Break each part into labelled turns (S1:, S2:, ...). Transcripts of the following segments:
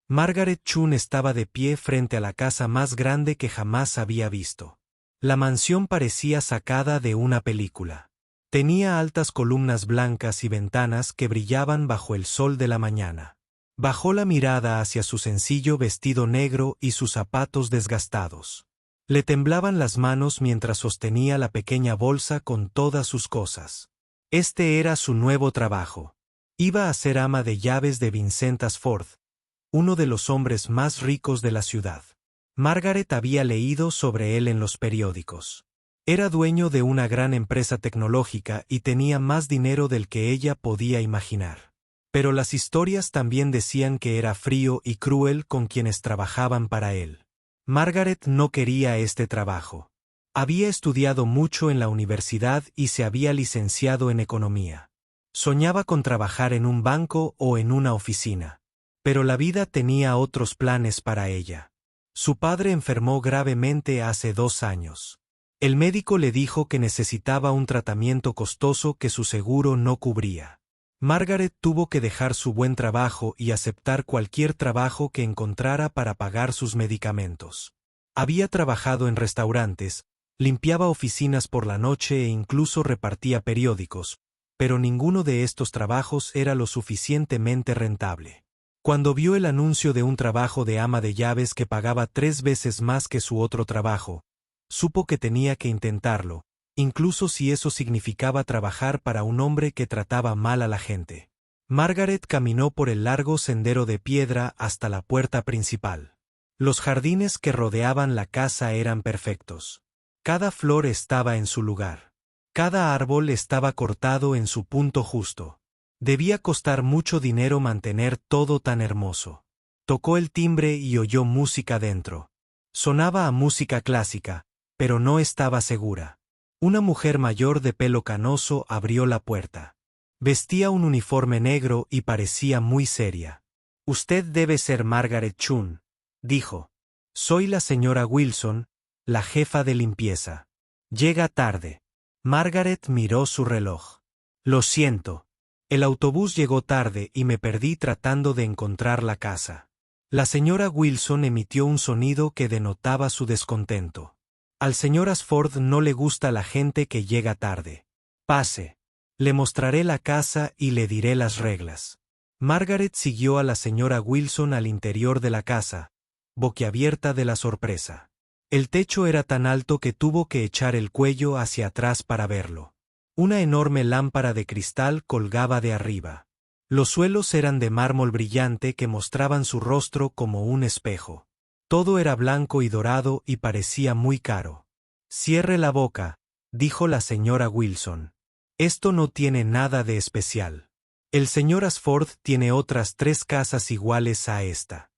S1: Margaret Chun estaba de pie frente a la casa más grande que jamás había visto. La mansión parecía sacada de una película. Tenía altas columnas blancas y ventanas que brillaban bajo el sol de la mañana. Bajó la mirada hacia su sencillo vestido negro y sus zapatos desgastados. Le temblaban las manos mientras sostenía la pequeña bolsa con todas sus cosas. Este era su nuevo trabajo. Iba a ser ama de llaves de Vincent Ashford, uno de los hombres más ricos de la ciudad. Margaret había leído sobre él en los periódicos. Era dueño de una gran empresa tecnológica y tenía más dinero del que ella podía imaginar. Pero las historias también decían que era frío y cruel con quienes trabajaban para él. Margaret no quería este trabajo. Había estudiado mucho en la universidad y se había licenciado en economía. Soñaba con trabajar en un banco o en una oficina. Pero la vida tenía otros planes para ella. Su padre enfermó gravemente hace 2 años. El médico le dijo que necesitaba un tratamiento costoso que su seguro no cubría. Margaret tuvo que dejar su buen trabajo y aceptar cualquier trabajo que encontrara para pagar sus medicamentos. Había trabajado en restaurantes, limpiaba oficinas por la noche e incluso repartía periódicos, pero ninguno de estos trabajos era lo suficientemente rentable. Cuando vio el anuncio de un trabajo de ama de llaves que pagaba 3 veces más que su otro trabajo, supo que tenía que intentarlo, incluso si eso significaba trabajar para un hombre que trataba mal a la gente. Margaret caminó por el largo sendero de piedra hasta la puerta principal. Los jardines que rodeaban la casa eran perfectos. Cada flor estaba en su lugar. Cada árbol estaba cortado en su punto justo. Debía costar mucho dinero mantener todo tan hermoso. Tocó el timbre y oyó música dentro. Sonaba a música clásica, pero no estaba segura. Una mujer mayor de pelo canoso abrió la puerta. Vestía un uniforme negro y parecía muy seria. «Usted debe ser Margaret Chun», dijo. «Soy la señora Wilson, la jefa de limpieza. Llega tarde». Margaret miró su reloj. «Lo siento. El autobús llegó tarde y me perdí tratando de encontrar la casa». La señora Wilson emitió un sonido que denotaba su descontento. «Al señor Ashford no le gusta la gente que llega tarde. Pase. Le mostraré la casa y le diré las reglas». Margaret siguió a la señora Wilson al interior de la casa, boquiabierta de la sorpresa. El techo era tan alto que tuvo que echar el cuello hacia atrás para verlo. Una enorme lámpara de cristal colgaba de arriba. Los suelos eran de mármol brillante que mostraban su rostro como un espejo. Todo era blanco y dorado y parecía muy caro. «Cierre la boca», dijo la señora Wilson. «Esto no tiene nada de especial. El señor Ashford tiene otras 3 casas iguales a esta».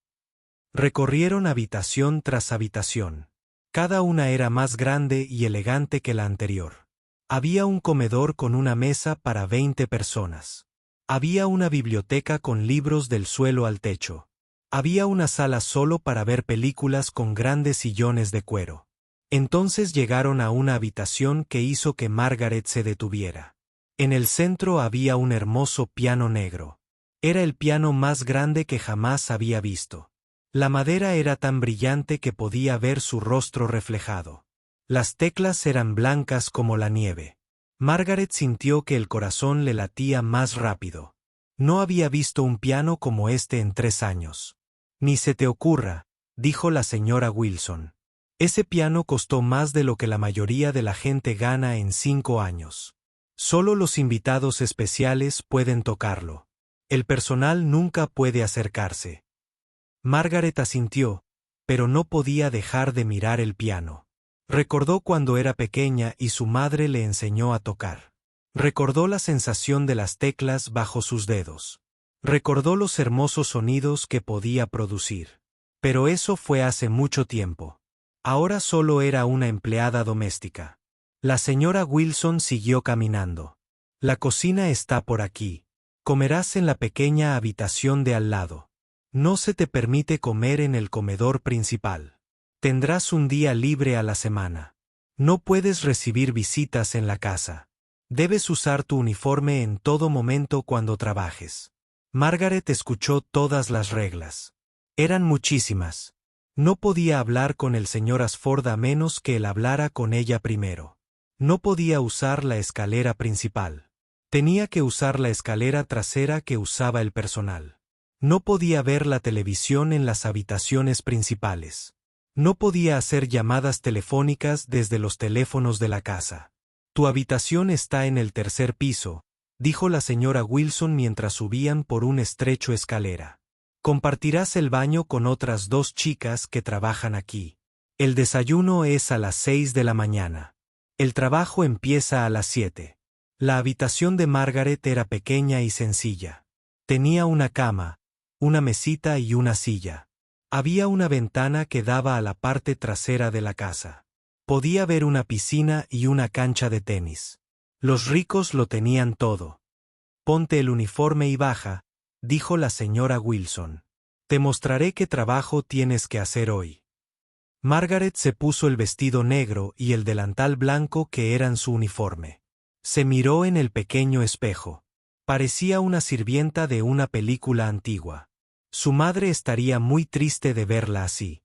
S1: Recorrieron habitación tras habitación. Cada una era más grande y elegante que la anterior. Había un comedor con una mesa para 20 personas. Había una biblioteca con libros del suelo al techo. Había una sala solo para ver películas con grandes sillones de cuero. Entonces llegaron a una habitación que hizo que Margaret se detuviera. En el centro había un hermoso piano negro. Era el piano más grande que jamás había visto. La madera era tan brillante que podía ver su rostro reflejado. Las teclas eran blancas como la nieve. Margaret sintió que el corazón le latía más rápido. No había visto un piano como este en 3 años. «Ni se te ocurra», dijo la señora Wilson. «Ese piano costó más de lo que la mayoría de la gente gana en 5 años. Solo los invitados especiales pueden tocarlo. El personal nunca puede acercarse». Margaret asintió, pero no podía dejar de mirar el piano. Recordó cuando era pequeña y su madre le enseñó a tocar. Recordó la sensación de las teclas bajo sus dedos. Recordó los hermosos sonidos que podía producir. Pero eso fue hace mucho tiempo. Ahora solo era una empleada doméstica. La señora Wilson siguió caminando. «La cocina está por aquí. Comerás en la pequeña habitación de al lado. No se te permite comer en el comedor principal. Tendrás un día libre a la semana. No puedes recibir visitas en la casa. Debes usar tu uniforme en todo momento cuando trabajes». Margaret escuchó todas las reglas. Eran muchísimas. No podía hablar con el señor Ashford a menos que él hablara con ella primero. No podía usar la escalera principal. Tenía que usar la escalera trasera que usaba el personal. No podía ver la televisión en las habitaciones principales. No podía hacer llamadas telefónicas desde los teléfonos de la casa. Tu habitación está en el tercer piso, dijo la señora Wilson mientras subían por un estrecho escalera. Compartirás el baño con otras 2 chicas que trabajan aquí. El desayuno es a las 6 de la mañana. El trabajo empieza a las 7. La habitación de Margaret era pequeña y sencilla. Tenía una cama, una mesita y una silla. Había una ventana que daba a la parte trasera de la casa. Podía ver una piscina y una cancha de tenis. Los ricos lo tenían todo. Ponte el uniforme y baja, dijo la señora Wilson. Te mostraré qué trabajo tienes que hacer hoy. Margaret se puso el vestido negro y el delantal blanco que eran su uniforme. Se miró en el pequeño espejo. Parecía una sirvienta de una película antigua. Su madre estaría muy triste de verla así.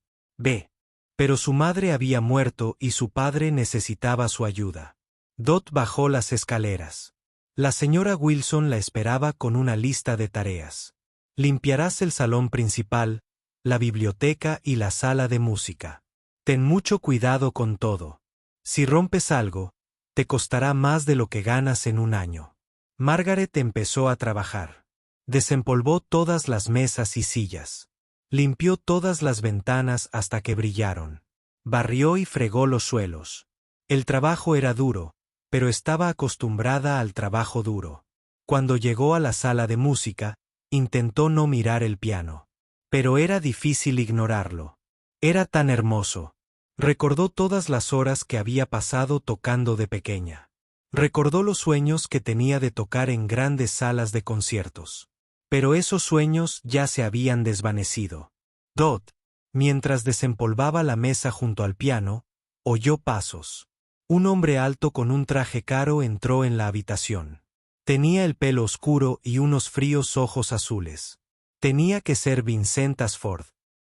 S1: Pero su madre había muerto y su padre necesitaba su ayuda. Dot bajó las escaleras. La señora Wilson la esperaba con una lista de tareas. Limpiarás el salón principal, la biblioteca y la sala de música. Ten mucho cuidado con todo. Si rompes algo, te costará más de lo que ganas en un año. Margaret empezó a trabajar. Desempolvó todas las mesas y sillas. Limpió todas las ventanas hasta que brillaron. Barrió y fregó los suelos. El trabajo era duro, pero estaba acostumbrada al trabajo duro. Cuando llegó a la sala de música, intentó no mirar el piano. Pero era difícil ignorarlo. Era tan hermoso. Recordó todas las horas que había pasado tocando de pequeña. Recordó los sueños que tenía de tocar en grandes salas de conciertos. Pero esos sueños ya se habían desvanecido. Dot, mientras desempolvaba la mesa junto al piano, oyó pasos. Un hombre alto con un traje caro entró en la habitación. Tenía el pelo oscuro y unos fríos ojos azules. Tenía que ser Vincent Ashford.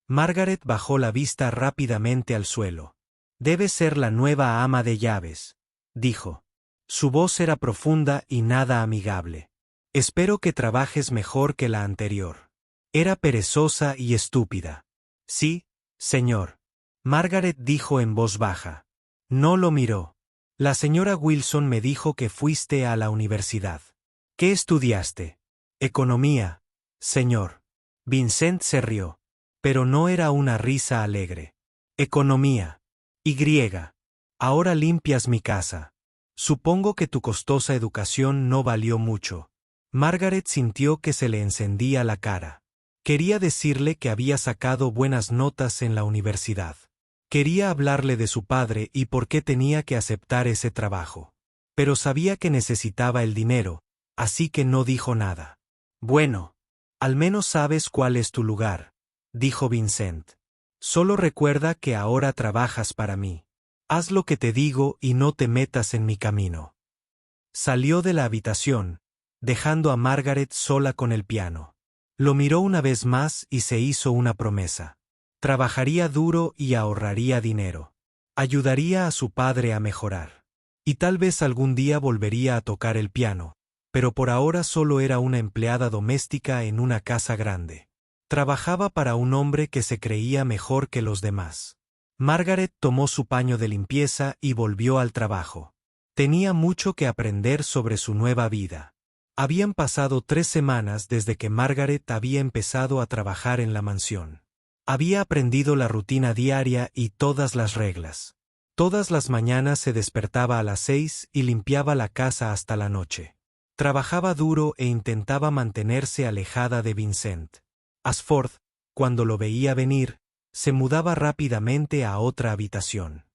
S1: Margaret bajó la vista rápidamente al suelo. Debe ser la nueva ama de llaves, dijo. Su voz era profunda y nada amigable. Espero que trabajes mejor que la anterior. Era perezosa y estúpida. Sí, señor. Margaret dijo en voz baja. No lo miró. La señora Wilson me dijo que fuiste a la universidad. ¿Qué estudiaste? Economía, señor. Vincent se rió. Pero no era una risa alegre. Economía. Y. Ahora limpias mi casa. Supongo que tu costosa educación no valió mucho. Margaret sintió que se le encendía la cara. Quería decirle que había sacado buenas notas en la universidad. Quería hablarle de su padre y por qué tenía que aceptar ese trabajo. Pero sabía que necesitaba el dinero, así que no dijo nada. Bueno, al menos sabes cuál es tu lugar, dijo Vincent. Solo recuerda que ahora trabajas para mí. Haz lo que te digo y no te metas en mi camino. Salió de la habitación, dejando a Margaret sola con el piano. Lo miró una vez más y se hizo una promesa. Trabajaría duro y ahorraría dinero. Ayudaría a su padre a mejorar. Y tal vez algún día volvería a tocar el piano, pero por ahora solo era una empleada doméstica en una casa grande. Trabajaba para un hombre que se creía mejor que los demás. Margaret tomó su paño de limpieza y volvió al trabajo. Tenía mucho que aprender sobre su nueva vida. Habían pasado 3 semanas desde que Margaret había empezado a trabajar en la mansión. Había aprendido la rutina diaria y todas las reglas. Todas las mañanas se despertaba a las 6 y limpiaba la casa hasta la noche. Trabajaba duro e intentaba mantenerse alejada de Vincent. Ashford, cuando lo veía venir, se mudaba rápidamente a otra habitación.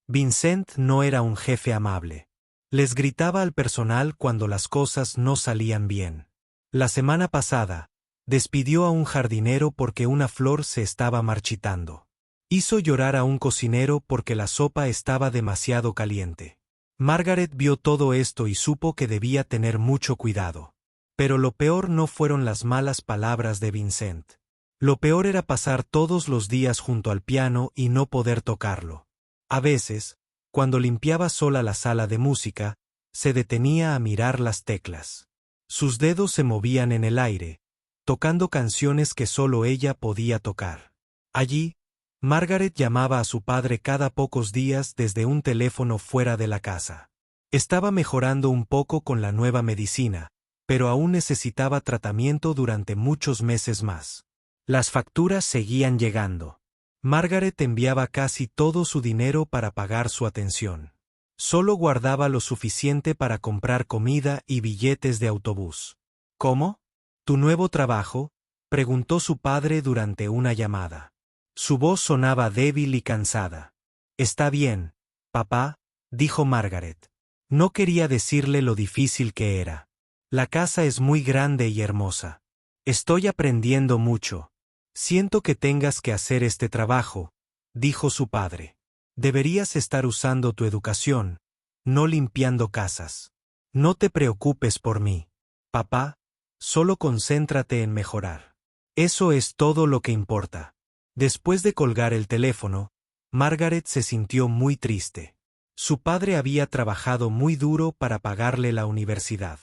S1: Vincent no era un jefe amable. Les gritaba al personal cuando las cosas no salían bien. La semana pasada, despidió a un jardinero porque una flor se estaba marchitando. Hizo llorar a un cocinero porque la sopa estaba demasiado caliente. Margaret vio todo esto y supo que debía tener mucho cuidado. Pero lo peor no fueron las malas palabras de Vincent. Lo peor era pasar todos los días junto al piano y no poder tocarlo. A veces, cuando limpiaba sola la sala de música, se detenía a mirar las teclas. Sus dedos se movían en el aire, tocando canciones que solo ella podía tocar. Allí, Margaret llamaba a su padre cada pocos días desde un teléfono fuera de la casa. Estaba mejorando un poco con la nueva medicina, pero aún necesitaba tratamiento durante muchos meses más. Las facturas seguían llegando. Margaret enviaba casi todo su dinero para pagar su atención. Solo guardaba lo suficiente para comprar comida y billetes de autobús. ¿Cómo? ¿Tu nuevo trabajo?, preguntó su padre durante una llamada. Su voz sonaba débil y cansada. Está bien, papá, dijo Margaret. No quería decirle lo difícil que era. La casa es muy grande y hermosa. Estoy aprendiendo mucho. Siento que tengas que hacer este trabajo, dijo su padre. Deberías estar usando tu educación, no limpiando casas. No te preocupes por mí, papá, solo concéntrate en mejorar. Eso es todo lo que importa. Después de colgar el teléfono, Margaret se sintió muy triste. Su padre había trabajado muy duro para pagarle la universidad.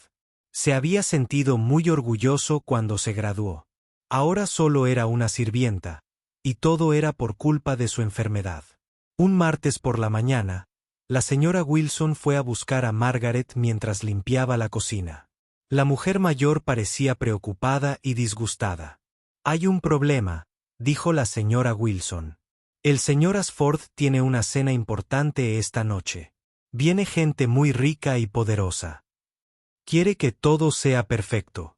S1: Se había sentido muy orgulloso cuando se graduó. Ahora solo era una sirvienta, y todo era por culpa de su enfermedad. Un martes por la mañana, la señora Wilson fue a buscar a Margaret mientras limpiaba la cocina. La mujer mayor parecía preocupada y disgustada. Hay un problema, dijo la señora Wilson. El señor Ashford tiene una cena importante esta noche. Viene gente muy rica y poderosa. Quiere que todo sea perfecto.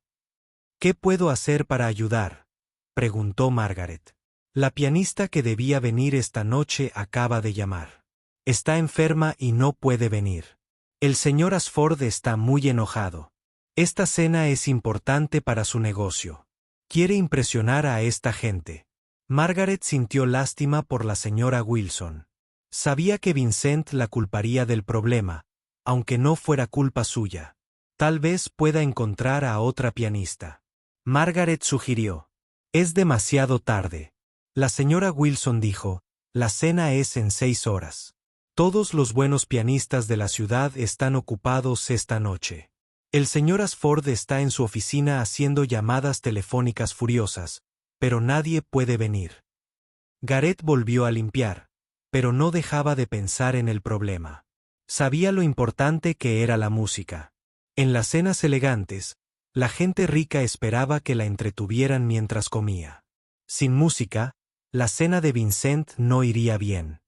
S1: ¿Qué puedo hacer para ayudar?, preguntó Margaret. La pianista que debía venir esta noche acaba de llamar. Está enferma y no puede venir. El señor Ashford está muy enojado. Esta cena es importante para su negocio. Quiere impresionar a esta gente. Margaret sintió lástima por la señora Wilson. Sabía que Vincent la culparía del problema, aunque no fuera culpa suya. Tal vez pueda encontrar a otra pianista. Margaret sugirió. Es demasiado tarde. La señora Wilson dijo, la cena es en 6 horas. Todos los buenos pianistas de la ciudad están ocupados esta noche. El señor Ashford está en su oficina haciendo llamadas telefónicas furiosas, pero nadie puede venir. Gareth volvió a limpiar, pero no dejaba de pensar en el problema. Sabía lo importante que era la música. En las cenas elegantes, la gente rica esperaba que la entretuvieran mientras comía. Sin música, la cena de Vincent no iría bien.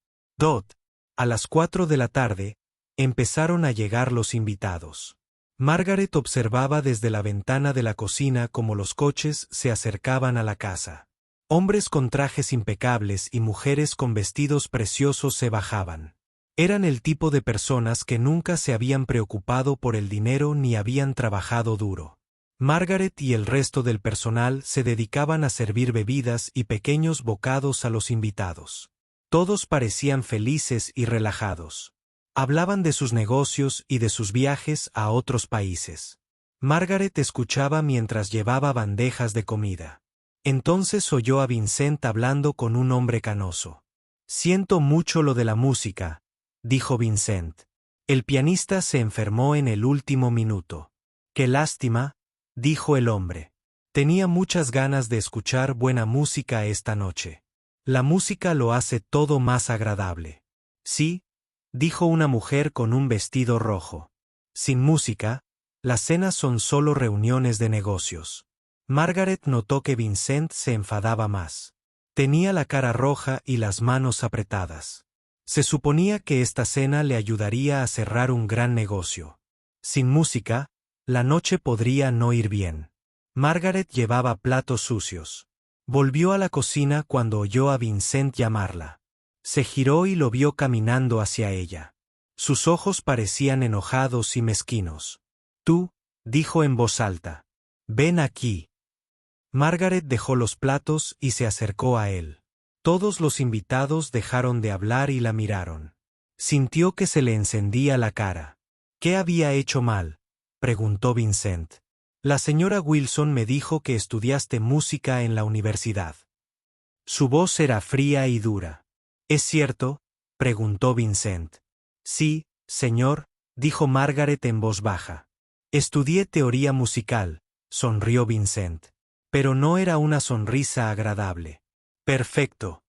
S1: A las 4 de la tarde, empezaron a llegar los invitados. Margaret observaba desde la ventana de la cocina cómo los coches se acercaban a la casa. Hombres con trajes impecables y mujeres con vestidos preciosos se bajaban. Eran el tipo de personas que nunca se habían preocupado por el dinero ni habían trabajado duro. Margaret y el resto del personal se dedicaban a servir bebidas y pequeños bocados a los invitados. Todos parecían felices y relajados. Hablaban de sus negocios y de sus viajes a otros países. Margaret escuchaba mientras llevaba bandejas de comida. Entonces oyó a Vincent hablando con un hombre canoso. Siento mucho lo de la música, dijo Vincent. El pianista se enfermó en el último minuto. Qué lástima, dijo el hombre. Tenía muchas ganas de escuchar buena música esta noche. La música lo hace todo más agradable. Sí, dijo una mujer con un vestido rojo. Sin música, las cenas son solo reuniones de negocios. Margaret notó que Vincent se enfadaba más. Tenía la cara roja y las manos apretadas. Se suponía que esta cena le ayudaría a cerrar un gran negocio. Sin música, la noche podría no ir bien. Margaret llevaba platos sucios. Volvió a la cocina cuando oyó a Vincent llamarla. Se giró y lo vio caminando hacia ella. Sus ojos parecían enojados y mezquinos. Tú, dijo en voz alta. Ven aquí. Margaret dejó los platos y se acercó a él. Todos los invitados dejaron de hablar y la miraron. Sintió que se le encendía la cara. ¿Qué había hecho mal?, preguntó Vincent. La señora Wilson me dijo que estudiaste música en la universidad. Su voz era fría y dura. ¿Es cierto?, preguntó Vincent. Sí, señor, dijo Margaret en voz baja. Estudié teoría musical, sonrió Vincent. Pero no era una sonrisa agradable. Perfecto.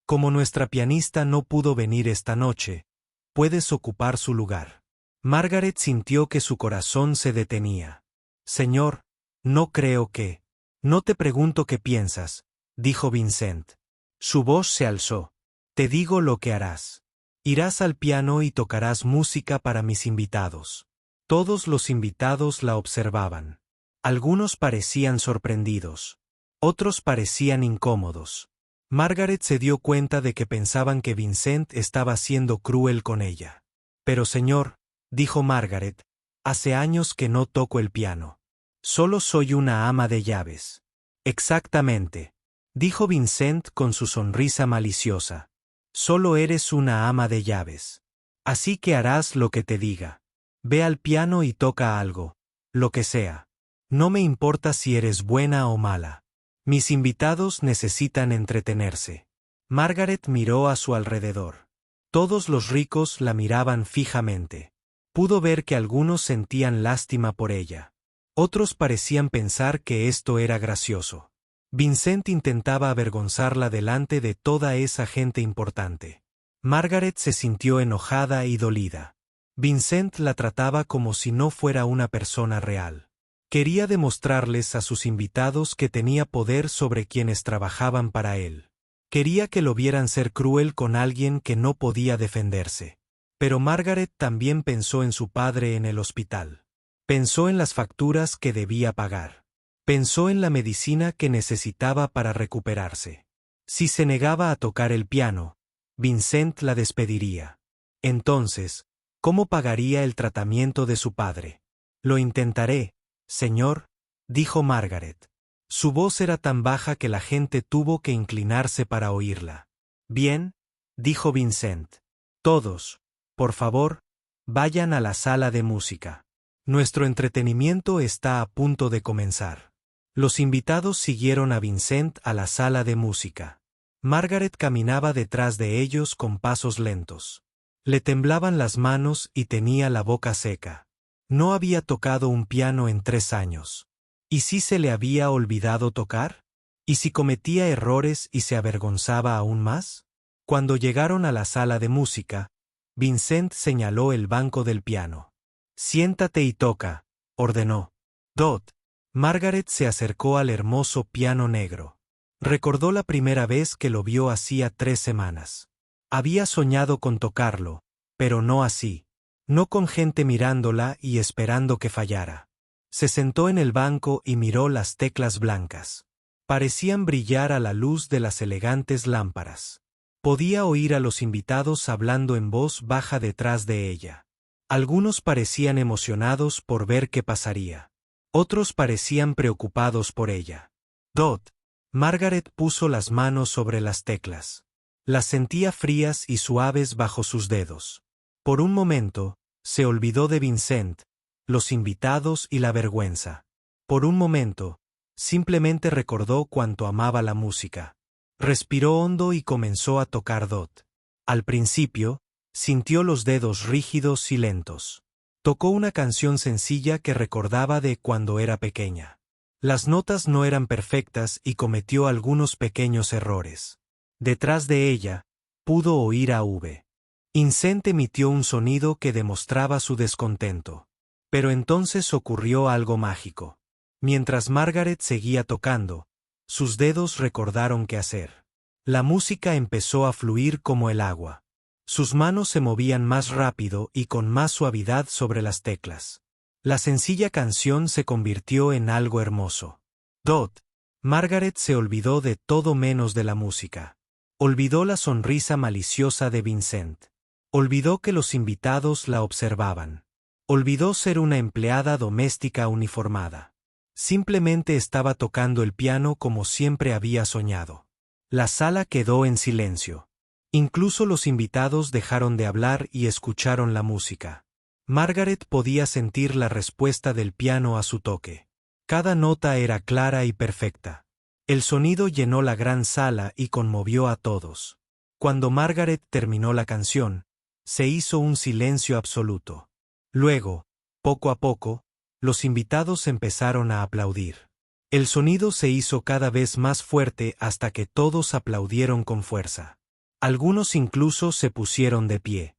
S1: Como nuestra pianista no pudo venir esta noche, puedes ocupar su lugar. Margaret sintió que su corazón se detenía. Señor, no creo que. No te pregunto qué piensas, dijo Vincent. Su voz se alzó. Te digo lo que harás. Irás al piano y tocarás música para mis invitados. Todos los invitados la observaban. Algunos parecían sorprendidos. Otros parecían incómodos. Margaret se dio cuenta de que pensaban que Vincent estaba siendo cruel con ella. Pero señor, dijo Margaret, hace años que no toco el piano. Solo soy una ama de llaves. Exactamente, dijo Vincent con su sonrisa maliciosa. Solo eres una ama de llaves. Así que harás lo que te diga. Ve al piano y toca algo, lo que sea. No me importa si eres buena o mala. Mis invitados necesitan entretenerse. Margaret miró a su alrededor. Todos los ricos la miraban fijamente. Pudo ver que algunos sentían lástima por ella. Otros parecían pensar que esto era gracioso. Vincent intentaba avergonzarla delante de toda esa gente importante. Margaret se sintió enojada y dolida. Vincent la trataba como si no fuera una persona real. Quería demostrarles a sus invitados que tenía poder sobre quienes trabajaban para él. Quería que lo vieran ser cruel con alguien que no podía defenderse. Pero Margaret también pensó en su padre en el hospital. Pensó en las facturas que debía pagar. Pensó en la medicina que necesitaba para recuperarse. Si se negaba a tocar el piano, Vincent la despediría. Entonces, ¿cómo pagaría el tratamiento de su padre? Lo intentaré, señor, dijo Margaret. Su voz era tan baja que la gente tuvo que inclinarse para oírla. Bien, dijo Vincent. Todos, por favor, vayan a la sala de música. Nuestro entretenimiento está a punto de comenzar. Los invitados siguieron a Vincent a la sala de música. Margaret caminaba detrás de ellos con pasos lentos. Le temblaban las manos y tenía la boca seca. No había tocado un piano en 3 años. ¿Y si se le había olvidado tocar? ¿Y si cometía errores y se avergonzaba aún más? Cuando llegaron a la sala de música, Vincent señaló el banco del piano. Siéntate y toca, ordenó. Dot. Margaret se acercó al hermoso piano negro. Recordó la primera vez que lo vio hacía 3 semanas. Había soñado con tocarlo, pero no así. No con gente mirándola y esperando que fallara. Se sentó en el banco y miró las teclas blancas. Parecían brillar a la luz de las elegantes lámparas. Podía oír a los invitados hablando en voz baja detrás de ella. Algunos parecían emocionados por ver qué pasaría. Otros parecían preocupados por ella. Dot. Margaret puso las manos sobre las teclas. Las sentía frías y suaves bajo sus dedos. Por un momento, se olvidó de Vincent, los invitados y la vergüenza. Por un momento, simplemente recordó cuánto amaba la música. Respiró hondo y comenzó a tocar Dot. Al principio, sintió los dedos rígidos y lentos. Tocó una canción sencilla que recordaba de cuando era pequeña. Las notas no eran perfectas y cometió algunos pequeños errores. Detrás de ella, pudo oír a V. Vincent emitió un sonido que demostraba su descontento. Pero entonces ocurrió algo mágico. Mientras Margaret seguía tocando, sus dedos recordaron qué hacer. La música empezó a fluir como el agua. Sus manos se movían más rápido y con más suavidad sobre las teclas. La sencilla canción se convirtió en algo hermoso. Dot. Margaret se olvidó de todo menos de la música. Olvidó la sonrisa maliciosa de Vincent. Olvidó que los invitados la observaban. Olvidó ser una empleada doméstica uniformada. Simplemente estaba tocando el piano como siempre había soñado. La sala quedó en silencio. Incluso los invitados dejaron de hablar y escucharon la música. Margaret podía sentir la respuesta del piano a su toque. Cada nota era clara y perfecta. El sonido llenó la gran sala y conmovió a todos. Cuando Margaret terminó la canción, se hizo un silencio absoluto. Luego, poco a poco, los invitados empezaron a aplaudir. El sonido se hizo cada vez más fuerte hasta que todos aplaudieron con fuerza. Algunos incluso se pusieron de pie.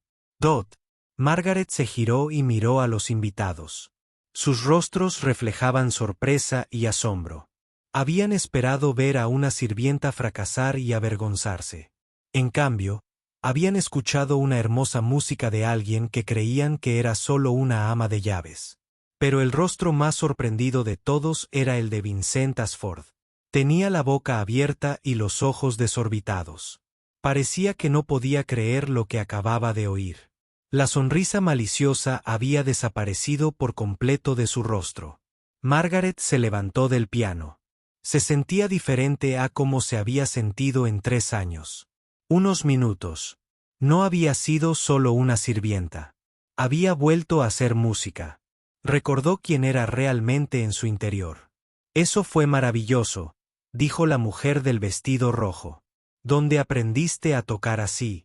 S1: Margaret se giró y miró a los invitados. Sus rostros reflejaban sorpresa y asombro. Habían esperado ver a una sirvienta fracasar y avergonzarse. En cambio, habían escuchado una hermosa música de alguien que creían que era solo una ama de llaves. Pero el rostro más sorprendido de todos era el de Vincent Ashford. Tenía la boca abierta y los ojos desorbitados. Parecía que no podía creer lo que acababa de oír. La sonrisa maliciosa había desaparecido por completo de su rostro. Margaret se levantó del piano. Se sentía diferente a como se había sentido en 3 años. Unos minutos. No había sido solo una sirvienta. Había vuelto a hacer música. Recordó quién era realmente en su interior. Eso fue maravilloso, dijo la mujer del vestido rojo. ¿Dónde aprendiste a tocar así?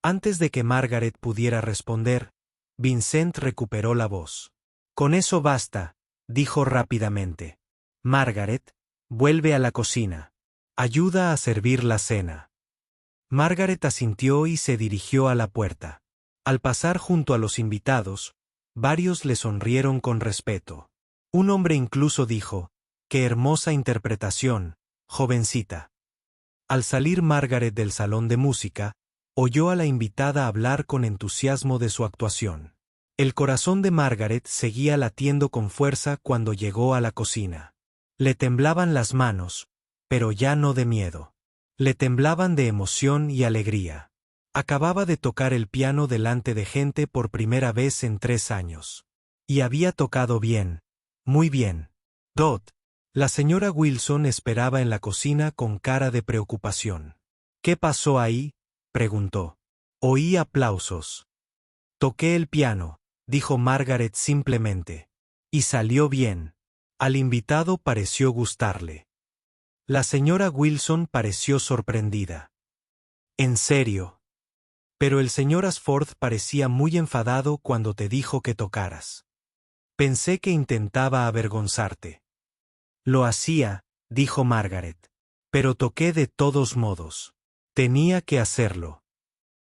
S1: Antes de que Margaret pudiera responder, Vincent recuperó la voz. Con eso basta, dijo rápidamente. Margaret, vuelve a la cocina. Ayuda a servir la cena. Margaret asintió y se dirigió a la puerta. Al pasar junto a los invitados, varios le sonrieron con respeto. Un hombre incluso dijo, «¡Qué hermosa interpretación, jovencita!». Al salir Margaret del salón de música, oyó a la invitada hablar con entusiasmo de su actuación. El corazón de Margaret seguía latiendo con fuerza cuando llegó a la cocina. Le temblaban las manos, pero ya no de miedo. Le temblaban de emoción y alegría. Acababa de tocar el piano delante de gente por primera vez en 3 años. Y había tocado bien, muy bien. La señora Wilson esperaba en la cocina con cara de preocupación. ¿Qué pasó ahí?, preguntó. Oí aplausos. Toqué el piano, dijo Margaret simplemente. Y salió bien. Al invitado pareció gustarle. La señora Wilson pareció sorprendida. ¿En serio? Pero el señor Ashford parecía muy enfadado cuando te dijo que tocaras. Pensé que intentaba avergonzarte. Lo hacía, dijo Margaret. Pero toqué de todos modos. Tenía que hacerlo.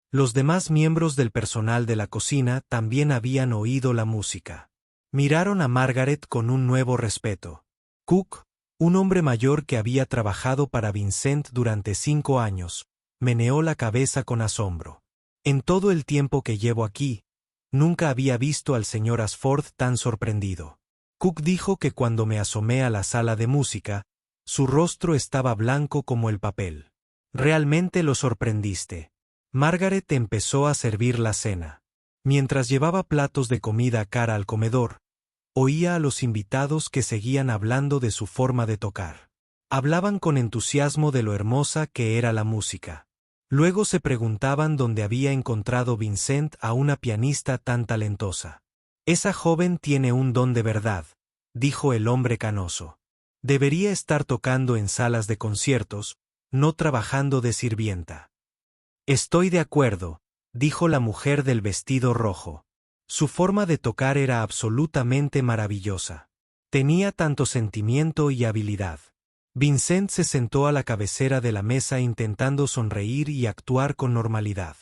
S1: Los demás miembros del personal de la cocina también habían oído la música. Miraron a Margaret con un nuevo respeto. Cook, un hombre mayor que había trabajado para Vincent durante 5 años, meneó la cabeza con asombro. En todo el tiempo que llevo aquí, nunca había visto al señor Ashford tan sorprendido. Cook dijo que cuando me asomé a la sala de música, su rostro estaba blanco como el papel. Realmente lo sorprendiste. Margaret empezó a servir la cena. Mientras llevaba platos de comida cara al comedor, oía a los invitados que seguían hablando de su forma de tocar. Hablaban con entusiasmo de lo hermosa que era la música. Luego se preguntaban dónde había encontrado Vincent a una pianista tan talentosa. Esa joven tiene un don de verdad, dijo el hombre canoso. Debería estar tocando en salas de conciertos, no trabajando de sirvienta. Estoy de acuerdo, dijo la mujer del vestido rojo. Su forma de tocar era absolutamente maravillosa. Tenía tanto sentimiento y habilidad. Vincent se sentó a la cabecera de la mesa intentando sonreír y actuar con normalidad.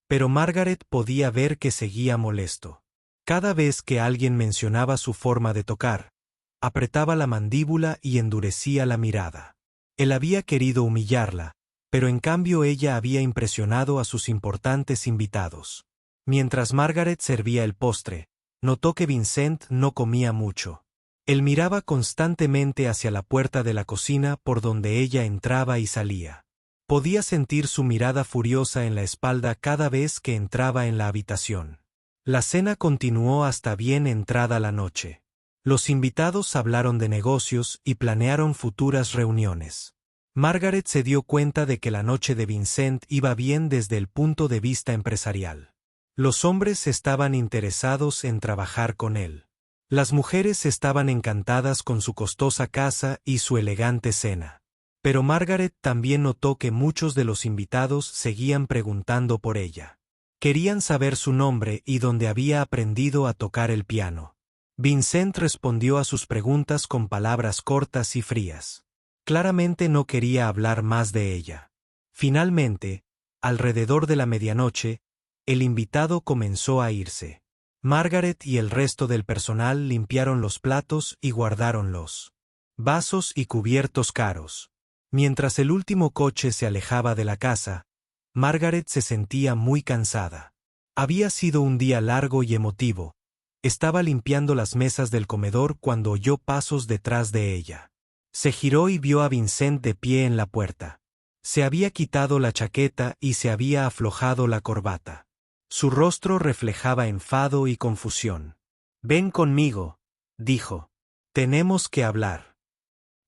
S1: Pero Margaret podía ver que seguía molesto. Cada vez que alguien mencionaba su forma de tocar, apretaba la mandíbula y endurecía la mirada. Él había querido humillarla, pero en cambio ella había impresionado a sus importantes invitados. Mientras Margaret servía el postre, notó que Vincent no comía mucho. Él miraba constantemente hacia la puerta de la cocina por donde ella entraba y salía. Podía sentir su mirada furiosa en la espalda cada vez que entraba en la habitación. La cena continuó hasta bien entrada la noche. Los invitados hablaron de negocios y planearon futuras reuniones. Margaret se dio cuenta de que la noche de Vincent iba bien desde el punto de vista empresarial. Los hombres estaban interesados en trabajar con él. Las mujeres estaban encantadas con su costosa casa y su elegante cena. Pero Margaret también notó que muchos de los invitados seguían preguntando por ella. Querían saber su nombre y dónde había aprendido a tocar el piano. Vincent respondió a sus preguntas con palabras cortas y frías. Claramente no quería hablar más de ella. Finalmente, alrededor de la medianoche, el invitado comenzó a irse. Margaret y el resto del personal limpiaron los platos y guardaron los vasos y cubiertos caros. Mientras el último coche se alejaba de la casa, Margaret se sentía muy cansada. Había sido un día largo y emotivo. Estaba limpiando las mesas del comedor cuando oyó pasos detrás de ella. Se giró y vio a Vincent de pie en la puerta. Se había quitado la chaqueta y se había aflojado la corbata. Su rostro reflejaba enfado y confusión. «Ven conmigo», dijo. «Tenemos que hablar».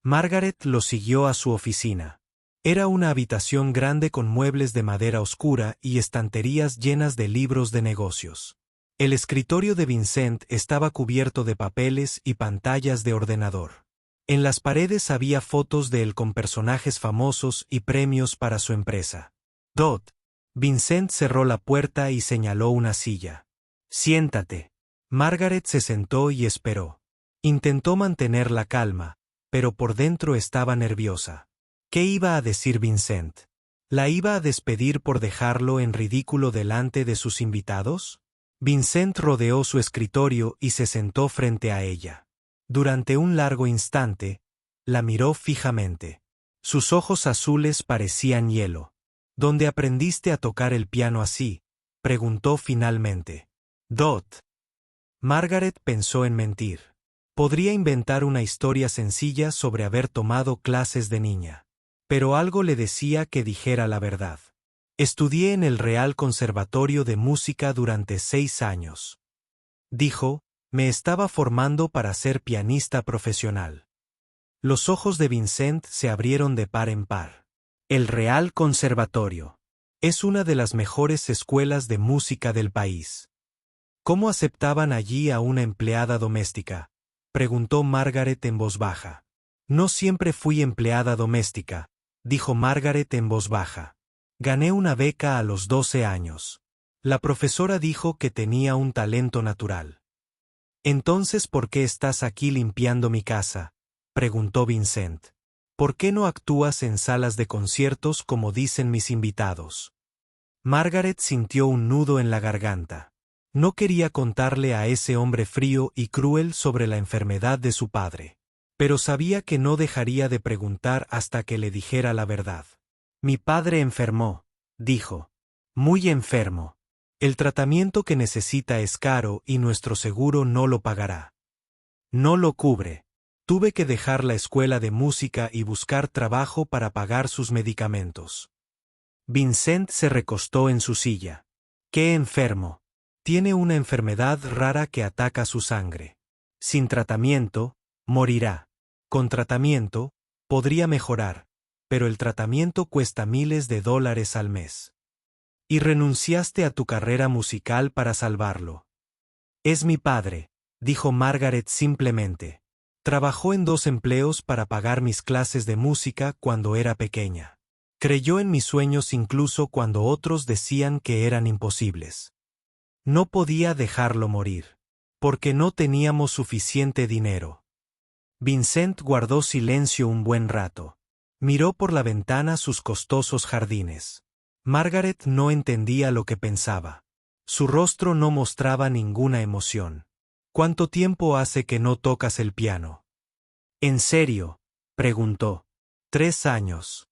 S1: Margaret lo siguió a su oficina. Era una habitación grande con muebles de madera oscura y estanterías llenas de libros de negocios. El escritorio de Vincent estaba cubierto de papeles y pantallas de ordenador. En las paredes había fotos de él con personajes famosos y premios para su empresa. «Dot». Vincent cerró la puerta y señaló una silla. «Siéntate». Margaret se sentó y esperó. Intentó mantener la calma, pero por dentro estaba nerviosa. ¿Qué iba a decir Vincent? ¿La iba a despedir por dejarlo en ridículo delante de sus invitados? Vincent rodeó su escritorio y se sentó frente a ella. Durante un largo instante, la miró fijamente. Sus ojos azules parecían hielo. «¿Dónde aprendiste a tocar el piano así?», preguntó finalmente. «Dot». Margaret pensó en mentir. Podría inventar una historia sencilla sobre haber tomado clases de niña. Pero algo le decía que dijera la verdad. «Estudié en el Real Conservatorio de Música durante 6 años». Dijo, «Me estaba formando para ser pianista profesional». Los ojos de Vincent se abrieron de par en par. «El Real Conservatorio. Es una de las mejores escuelas de música del país». «¿Cómo aceptaban allí a una empleada doméstica?», preguntó Margaret en voz baja. «No siempre fui empleada doméstica», dijo Margaret en voz baja. «Gané una beca a los 12 años. La profesora dijo que tenía un talento natural». «Entonces, ¿por qué estás aquí limpiando mi casa?», preguntó Vincent. «¿Por qué no actúas en salas de conciertos como dicen mis invitados?». Margaret sintió un nudo en la garganta. No quería contarle a ese hombre frío y cruel sobre la enfermedad de su padre. Pero sabía que no dejaría de preguntar hasta que le dijera la verdad. «Mi padre enfermó», dijo. «Muy enfermo. El tratamiento que necesita es caro y nuestro seguro no lo pagará. No lo cubre. Tuve que dejar la escuela de música y buscar trabajo para pagar sus medicamentos». Vincent se recostó en su silla. «¿Qué enfermo?». «Tiene una enfermedad rara que ataca su sangre. Sin tratamiento, morirá. Con tratamiento, podría mejorar, pero el tratamiento cuesta miles de dólares al mes. Y renunciaste a tu carrera musical para salvarlo». «Es mi padre», dijo Margaret simplemente. «Trabajó en 2 empleos para pagar mis clases de música cuando era pequeña. Creyó en mis sueños incluso cuando otros decían que eran imposibles. No podía dejarlo morir, porque no teníamos suficiente dinero». Vincent guardó silencio un buen rato. Miró por la ventana sus costosos jardines. Margaret no entendía lo que pensaba. Su rostro no mostraba ninguna emoción. «¿Cuánto tiempo hace que no tocas el piano?». «¿En serio?», preguntó. «3 años.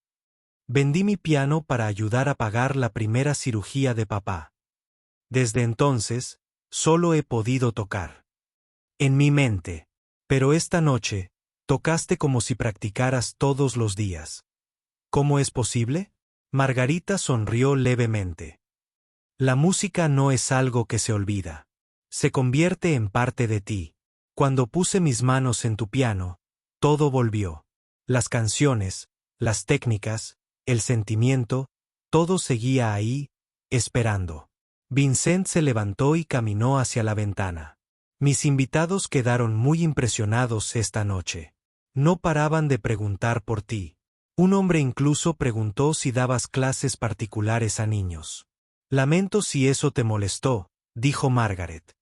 S1: Vendí mi piano para ayudar a pagar la primera cirugía de papá. Desde entonces, solo he podido tocar. En mi mente. Pero esta noche, tocaste como si practicaras todos los días». «¿Cómo es posible?». Margarita sonrió levemente. «La música no es algo que se olvida. Se convierte en parte de ti. Cuando puse mis manos en tu piano, todo volvió. Las canciones, las técnicas, el sentimiento, todo seguía ahí, esperando». Vincent se levantó y caminó hacia la ventana. Mis invitados quedaron muy impresionados esta noche. No paraban de preguntar por ti. Un hombre incluso preguntó si dabas clases particulares a niños. Lamento si eso te molestó, dijo Margaret.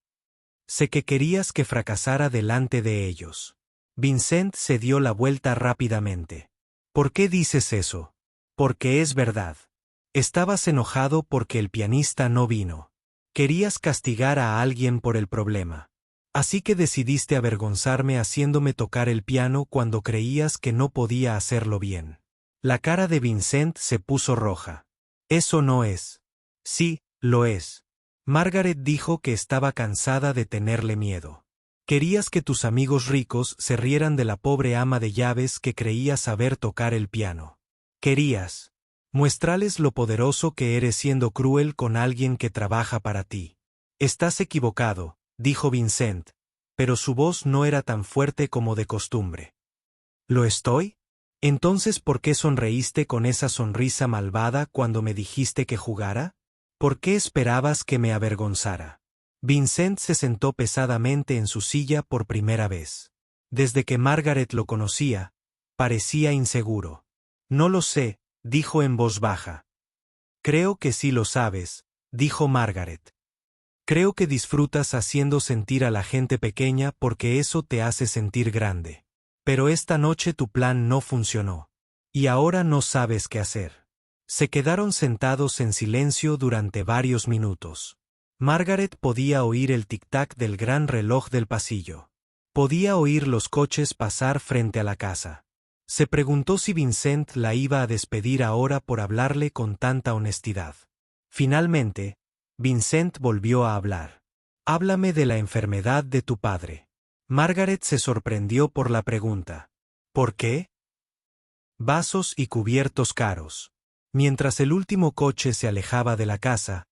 S1: Sé que querías que fracasara delante de ellos. Vincent se dio la vuelta rápidamente. ¿Por qué dices eso? Porque es verdad. Estabas enojado porque el pianista no vino. Querías castigar a alguien por el problema. Así que decidiste avergonzarme haciéndome tocar el piano cuando creías que no podía hacerlo bien. La cara de Vincent se puso roja. Eso no es. Sí, lo es. Margaret dijo que estaba cansada de tenerle miedo. Querías que tus amigos ricos se rieran de la pobre ama de llaves que creía saber tocar el piano. Querías muéstrales lo poderoso que eres siendo cruel con alguien que trabaja para ti. Estás equivocado, dijo Vincent, pero su voz no era tan fuerte como de costumbre. ¿Lo estoy? Entonces, ¿por qué sonreíste con esa sonrisa malvada cuando me dijiste que jugara? ¿Por qué esperabas que me avergonzara? Vincent se sentó pesadamente en su silla por primera vez. Desde que Margaret lo conocía, parecía inseguro. No lo sé, dijo en voz baja. Creo que sí lo sabes, dijo Margaret. Creo que disfrutas haciendo sentir a la gente pequeña porque eso te hace sentir grande. Pero esta noche tu plan no funcionó. Y ahora no sabes qué hacer. Se quedaron sentados en silencio durante varios minutos. Margaret podía oír el tic-tac del gran reloj del pasillo. Podía oír los coches pasar frente a la casa. Se preguntó si Vincent la iba a despedir ahora por hablarle con tanta honestidad. Finalmente, Vincent volvió a hablar. Háblame de la enfermedad de tu padre. Margaret se sorprendió por la pregunta. ¿Por qué? Vasos y cubiertos caros. Mientras el último coche se alejaba de la casa,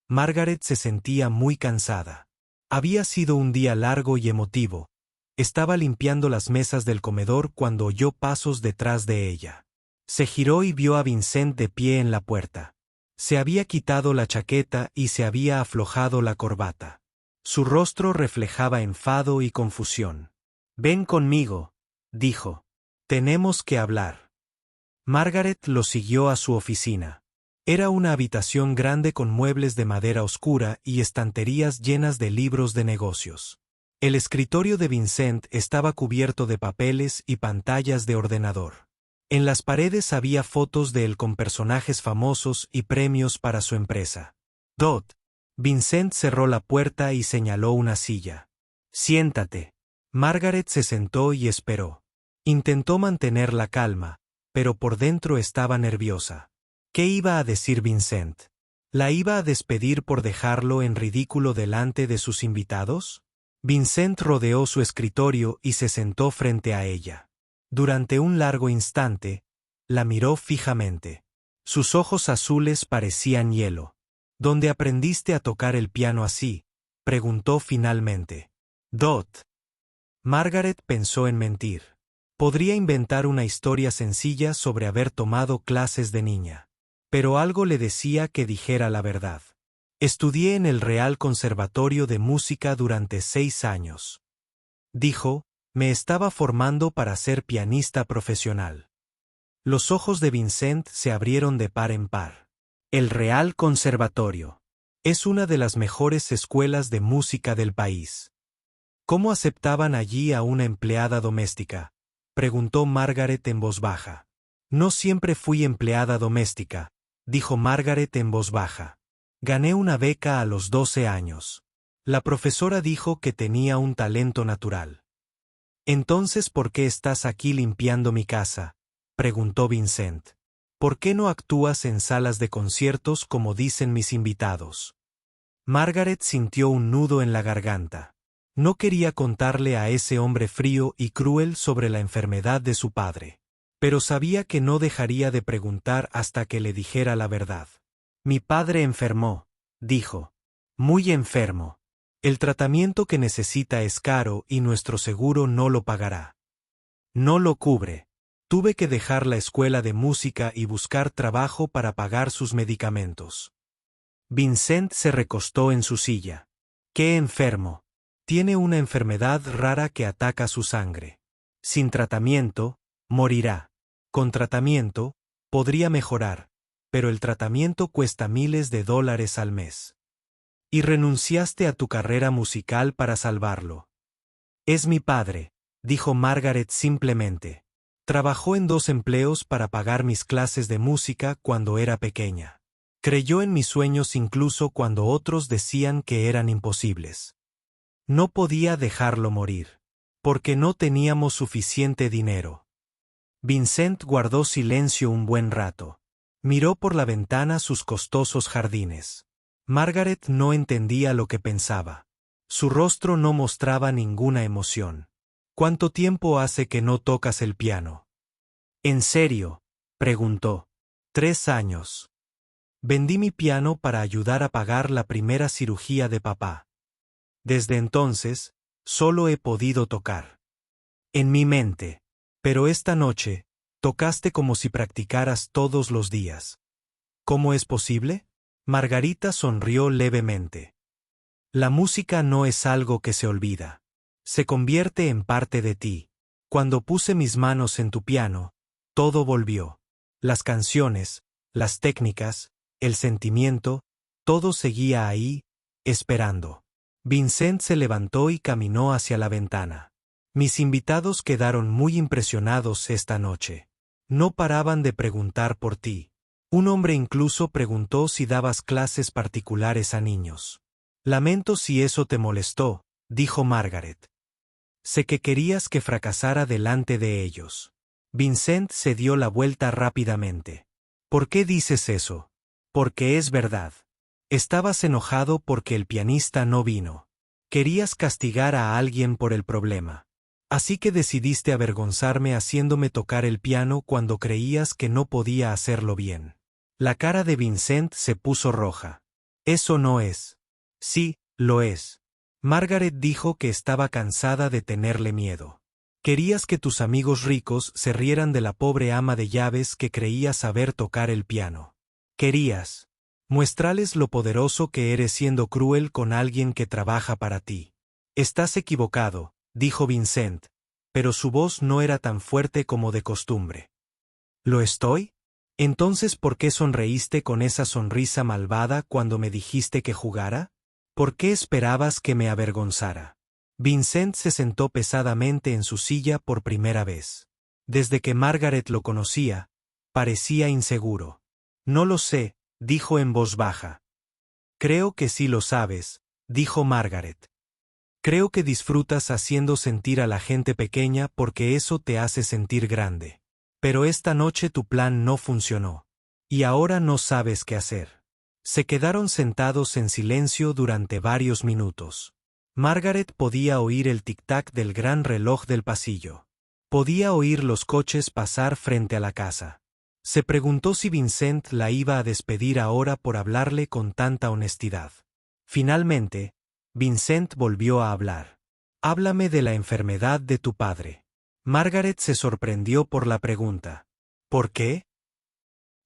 S1: Margaret se sentía muy cansada. Había sido un día largo y emotivo. Estaba limpiando las mesas del comedor cuando oyó pasos detrás de ella. Se giró y vio a Vincent de pie en la puerta. Se había quitado la chaqueta y se había aflojado la corbata. Su rostro reflejaba enfado y confusión. «Ven conmigo», dijo. «Tenemos que hablar». Margaret lo siguió a su oficina. Era una habitación grande con muebles de madera oscura y estanterías llenas de libros de negocios. El escritorio de Vincent estaba cubierto de papeles y pantallas de ordenador. En las paredes había fotos de él con personajes famosos y premios para su empresa. «Dot». Vincent cerró la puerta y señaló una silla. «Siéntate». Margaret se sentó y esperó. Intentó mantener la calma, pero por dentro estaba nerviosa. ¿Qué iba a decir Vincent? ¿La iba a despedir por dejarlo en ridículo delante de sus invitados? Vincent rodeó su escritorio y se sentó frente a ella. Durante un largo instante, la miró fijamente. Sus ojos azules parecían hielo. ¿Dónde aprendiste a tocar el piano así?, preguntó finalmente. Dot. Margaret pensó en mentir. Podría inventar una historia sencilla sobre haber tomado clases de niña. Pero algo le decía que dijera la verdad. Estudié en el Real Conservatorio de Música durante 6 años. Dijo, me estaba formando para ser pianista profesional. Los ojos de Vincent se abrieron de par en par. El Real Conservatorio. Es una de las mejores escuelas de música del país. ¿Cómo aceptaban allí a una empleada doméstica?, preguntó Margaret en voz baja. No siempre fui empleada doméstica, dijo Margaret en voz baja. Gané una beca a los 12 años. La profesora dijo que tenía un talento natural. Entonces, ¿por qué estás aquí limpiando mi casa?, preguntó Vincent. ¿Por qué no actúas en salas de conciertos como dicen mis invitados? Margaret sintió un nudo en la garganta. No quería contarle a ese hombre frío y cruel sobre la enfermedad de su padre. Pero sabía que no dejaría de preguntar hasta que le dijera la verdad. Mi padre enfermó, dijo. Muy enfermo. El tratamiento que necesita es caro y nuestro seguro no lo pagará. No lo cubre. Tuve que dejar la escuela de música y buscar trabajo para pagar sus medicamentos. Vincent se recostó en su silla. ¿Qué enfermo? Tiene una enfermedad rara que ataca su sangre. Sin tratamiento, morirá. Con tratamiento, podría mejorar, pero el tratamiento cuesta miles de dólares al mes. Y renunciaste a tu carrera musical para salvarlo. Es mi padre, dijo Margaret simplemente. Trabajó en 2 empleos para pagar mis clases de música cuando era pequeña. Creyó en mis sueños incluso cuando otros decían que eran imposibles. No podía dejarlo morir, porque no teníamos suficiente dinero. Vincent guardó silencio un buen rato. Miró por la ventana sus costosos jardines. Margaret no entendía lo que pensaba. Su rostro no mostraba ninguna emoción. ¿Cuánto tiempo hace que no tocas el piano? ¿En serio?, preguntó. 3 años. Vendí mi piano para ayudar a pagar la primera cirugía de papá. Desde entonces, solo he podido tocar. En mi mente. Pero esta noche, tocaste como si practicaras todos los días. ¿Cómo es posible? Margarita sonrió levemente. La música no es algo que se olvida. Se convierte en parte de ti. Cuando puse mis manos en tu piano, todo volvió. Las canciones, las técnicas, el sentimiento, todo seguía ahí, esperando. Vincent se levantó y caminó hacia la ventana. Mis invitados quedaron muy impresionados esta noche. No paraban de preguntar por ti. Un hombre incluso preguntó si dabas clases particulares a niños. Lamento si eso te molestó, dijo Margaret. Sé que querías que fracasara delante de ellos. Vincent se dio la vuelta rápidamente. ¿Por qué dices eso? Porque es verdad. Estabas enojado porque el pianista no vino. Querías castigar a alguien por el problema. Así que decidiste avergonzarme haciéndome tocar el piano cuando creías que no podía hacerlo bien. La cara de Vincent se puso roja. Eso no es. Sí, lo es. Margaret dijo que estaba cansada de tenerle miedo. Querías que tus amigos ricos se rieran de la pobre ama de llaves que creía saber tocar el piano. Querías muéstrales lo poderoso que eres siendo cruel con alguien que trabaja para ti. Estás equivocado, dijo Vincent, pero su voz no era tan fuerte como de costumbre. ¿Lo estoy? Entonces, ¿por qué sonreíste con esa sonrisa malvada cuando me dijiste que jugara? ¿Por qué esperabas que me avergonzara? Vincent se sentó pesadamente en su silla por primera vez. Desde que Margaret lo conocía, parecía inseguro. No lo sé, dijo en voz baja. Creo que sí lo sabes, dijo Margaret. Creo que disfrutas haciendo sentir a la gente pequeña porque eso te hace sentir grande. Pero esta noche tu plan no funcionó. Y ahora no sabes qué hacer. Se quedaron sentados en silencio durante varios minutos. Margaret podía oír el tic-tac del gran reloj del pasillo. Podía oír los coches pasar frente a la casa. Se preguntó si Vincent la iba a despedir ahora por hablarle con tanta honestidad. Finalmente, Vincent volvió a hablar. Háblame de la enfermedad de tu padre. Margaret se sorprendió por la pregunta. ¿Por qué?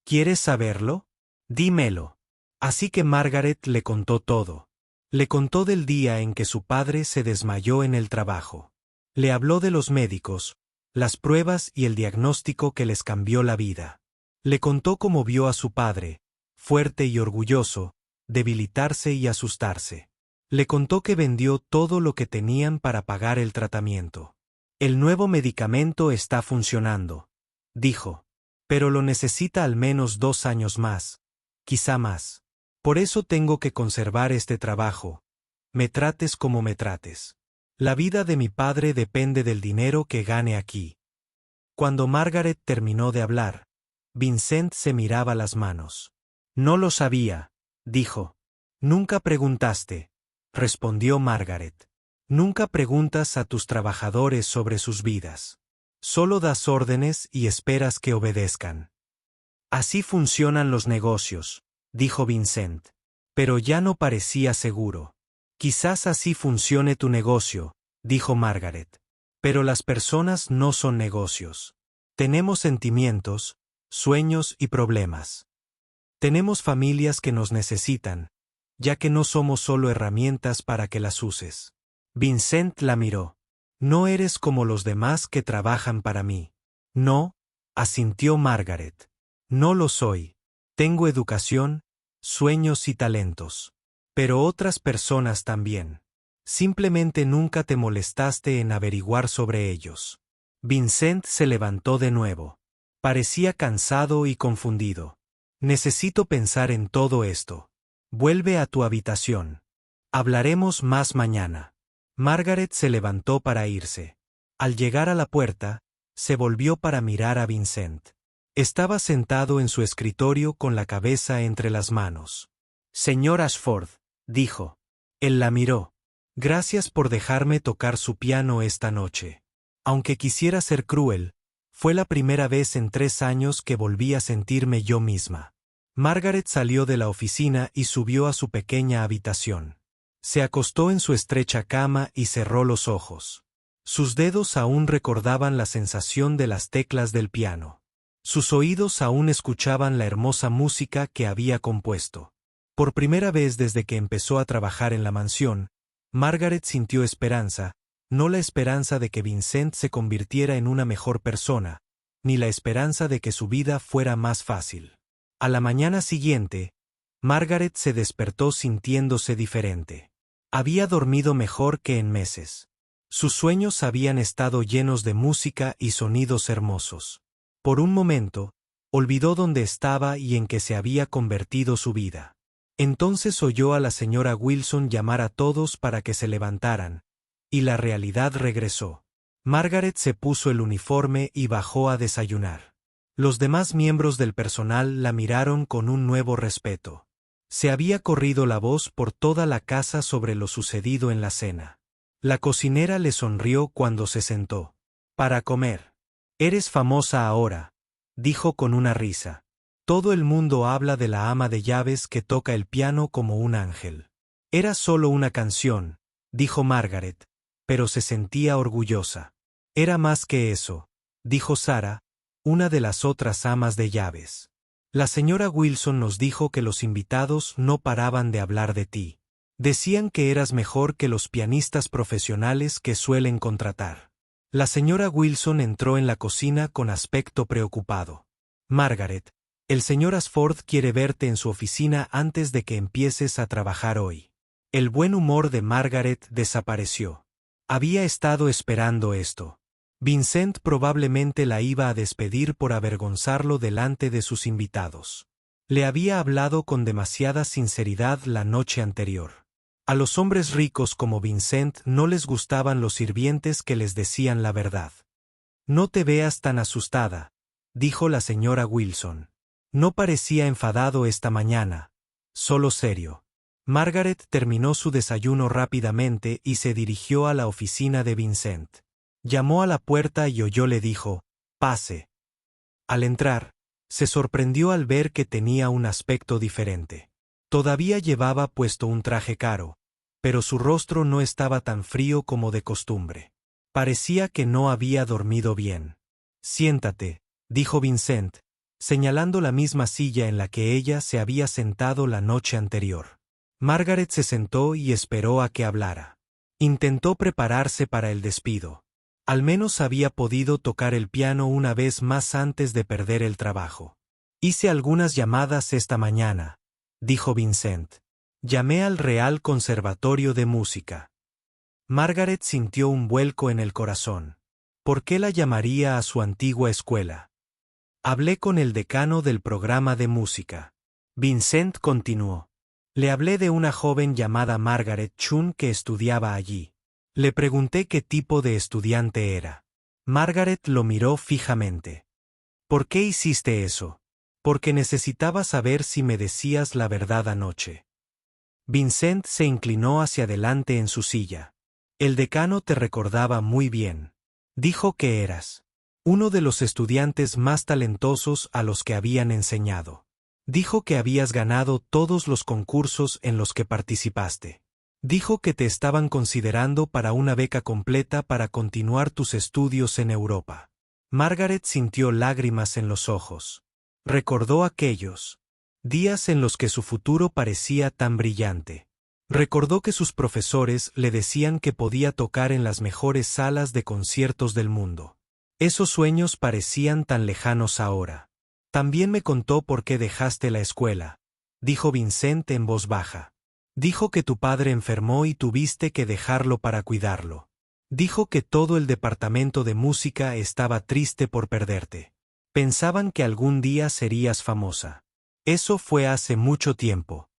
S1: ¿Quieres saberlo? Dímelo. Así que Margaret le contó todo. Le contó del día en que su padre se desmayó en el trabajo. Le habló de los médicos, las pruebas y el diagnóstico que les cambió la vida. Le contó cómo vio a su padre, fuerte y orgulloso, debilitarse y asustarse. Le contó que vendió todo lo que tenían para pagar el tratamiento. El nuevo medicamento está funcionando, dijo. Pero lo necesita al menos 2 años más, quizá más. Por eso tengo que conservar este trabajo. Me trates como me trates. La vida de mi padre depende del dinero que gane aquí. Cuando Margaret terminó de hablar, Vincent se miraba las manos. No lo sabía, dijo. Nunca preguntaste, respondió Margaret. Nunca preguntas a tus trabajadores sobre sus vidas. Solo das órdenes y esperas que obedezcan. Así funcionan los negocios, dijo Vincent. Pero ya no parecía seguro. Quizás así funcione tu negocio, dijo Margaret. Pero las personas no son negocios. Tenemos sentimientos, sueños y problemas. Tenemos familias que nos necesitan, ya que no somos solo herramientas para que las uses. Vincent la miró. No eres como los demás que trabajan para mí. No, asintió Margaret. No lo soy. Tengo educación, sueños y talentos. Pero otras personas también. Simplemente nunca te molestaste en averiguar sobre ellos. Vincent se levantó de nuevo. Parecía cansado y confundido. Necesito pensar en todo esto. Vuelve a tu habitación. Hablaremos más mañana. Margaret se levantó para irse. Al llegar a la puerta, se volvió para mirar a Vincent. Estaba sentado en su escritorio con la cabeza entre las manos. Señor Ashford, dijo. Él la miró. Gracias por dejarme tocar su piano esta noche. Aunque quisiera ser cruel, fue la primera vez en 3 años que volví a sentirme yo misma. Margaret salió de la oficina y subió a su pequeña habitación. Se acostó en su estrecha cama y cerró los ojos. Sus dedos aún recordaban la sensación de las teclas del piano. Sus oídos aún escuchaban la hermosa música que había compuesto. Por primera vez desde que empezó a trabajar en la mansión, Margaret sintió esperanza, no la esperanza de que Vincent se convirtiera en una mejor persona, ni la esperanza de que su vida fuera más fácil. A la mañana siguiente, Margaret se despertó sintiéndose diferente. Había dormido mejor que en meses. Sus sueños habían estado llenos de música y sonidos hermosos. Por un momento, olvidó dónde estaba y en qué se había convertido su vida. Entonces oyó a la señora Wilson llamar a todos para que se levantaran, y la realidad regresó. Margaret se puso el uniforme y bajó a desayunar. Los demás miembros del personal la miraron con un nuevo respeto. Se había corrido la voz por toda la casa sobre lo sucedido en la cena. La cocinera le sonrió cuando se sentó. Para comer. Eres famosa ahora, dijo con una risa. Todo el mundo habla de la ama de llaves que toca el piano como un ángel. Era solo una canción, dijo Margaret, pero se sentía orgullosa. Era más que eso, dijo Sarah, una de las otras amas de llaves. La señora Wilson nos dijo que los invitados no paraban de hablar de ti. Decían que eras mejor que los pianistas profesionales que suelen contratar. La señora Wilson entró en la cocina con aspecto preocupado. Margaret, el señor Ashford quiere verte en su oficina antes de que empieces a trabajar hoy. El buen humor de Margaret desapareció. Había estado esperando esto. Vincent probablemente la iba a despedir por avergonzarlo delante de sus invitados. Le había hablado con demasiada sinceridad la noche anterior. A los hombres ricos como Vincent no les gustaban los sirvientes que les decían la verdad. No te veas tan asustada, dijo la señora Wilson. No parecía enfadado esta mañana, solo serio. Margaret terminó su desayuno rápidamente y se dirigió a la oficina de Vincent. Llamó a la puerta y le dijo, «Pase». Al entrar, se sorprendió al ver que tenía un aspecto diferente. Todavía llevaba puesto un traje caro, pero su rostro no estaba tan frío como de costumbre. Parecía que no había dormido bien. «Siéntate», dijo Vincent, señalando la misma silla en la que ella se había sentado la noche anterior. Margaret se sentó y esperó a que hablara. Intentó prepararse para el despido. Al menos había podido tocar el piano una vez más antes de perder el trabajo. «Hice algunas llamadas esta mañana», dijo Vincent. «Llamé al Real Conservatorio de Música». Margaret sintió un vuelco en el corazón. ¿Por qué la llamaría a su antigua escuela? Hablé con el decano del programa de música. Vincent continuó. Le hablé de una joven llamada Margaret Chun que estudiaba allí. Le pregunté qué tipo de estudiante era. Margaret lo miró fijamente. ¿Por qué hiciste eso? Porque necesitaba saber si me decías la verdad anoche. Vincent se inclinó hacia adelante en su silla. El decano te recordaba muy bien. Dijo que eras uno de los estudiantes más talentosos a los que habían enseñado. Dijo que habías ganado todos los concursos en los que participaste. Dijo que te estaban considerando para una beca completa para continuar tus estudios en Europa. Margaret sintió lágrimas en los ojos. Recordó aquellos días en los que su futuro parecía tan brillante. Recordó que sus profesores le decían que podía tocar en las mejores salas de conciertos del mundo. Esos sueños parecían tan lejanos ahora. También me contó por qué dejaste la escuela, dijo Vincent en voz baja. Dijo que tu padre enfermó y tuviste que dejarlo para cuidarlo. Dijo que todo el departamento de música estaba triste por perderte. Pensaban que algún día serías famosa. Eso fue hace mucho tiempo.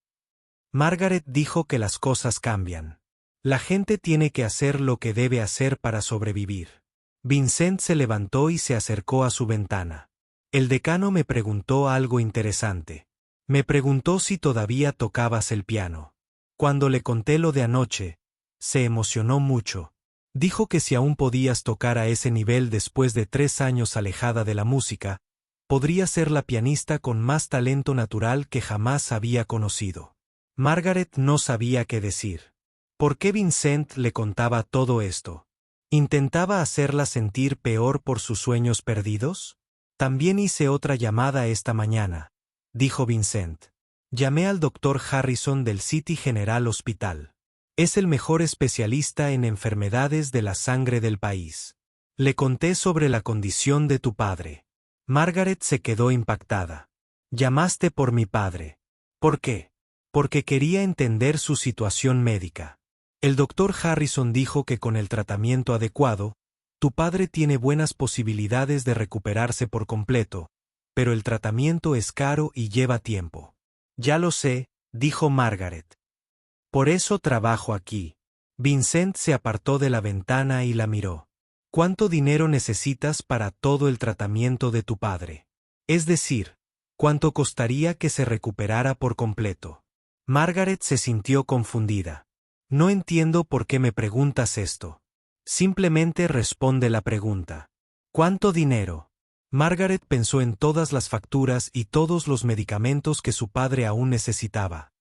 S1: Margaret dijo que las cosas cambian. La gente tiene que hacer lo que debe hacer para sobrevivir. Vincent se levantó y se acercó a su ventana. El decano me preguntó algo interesante. Me preguntó si todavía tocabas el piano. Cuando le conté lo de anoche, se emocionó mucho. Dijo que si aún podías tocar a ese nivel después de 3 años alejada de la música, podría ser la pianista con más talento natural que jamás había conocido. Margaret no sabía qué decir. ¿Por qué Vincent le contaba todo esto? ¿Intentaba hacerla sentir peor por sus sueños perdidos? También hice otra llamada esta mañana, dijo Vincent. Llamé al Dr. Harrison del City General Hospital. Es el mejor especialista en enfermedades de la sangre del país. Le conté sobre la condición de tu padre. Margaret se quedó impactada. Llamaste por mi padre. ¿Por qué? Porque quería entender su situación médica. El Dr. Harrison dijo que con el tratamiento adecuado, tu padre tiene buenas posibilidades de recuperarse por completo, pero el tratamiento es caro y lleva tiempo. Ya lo sé, dijo Margaret. Por eso trabajo aquí. Vincent se apartó de la ventana y la miró. ¿Cuánto dinero necesitas para todo el tratamiento de tu padre? Es decir, ¿cuánto costaría que se recuperara por completo? Margaret se sintió confundida. No entiendo por qué me preguntas esto. Simplemente responde la pregunta. ¿Cuánto dinero? Margaret pensó en todas las facturas y todos los medicamentos que su padre aún necesitaba.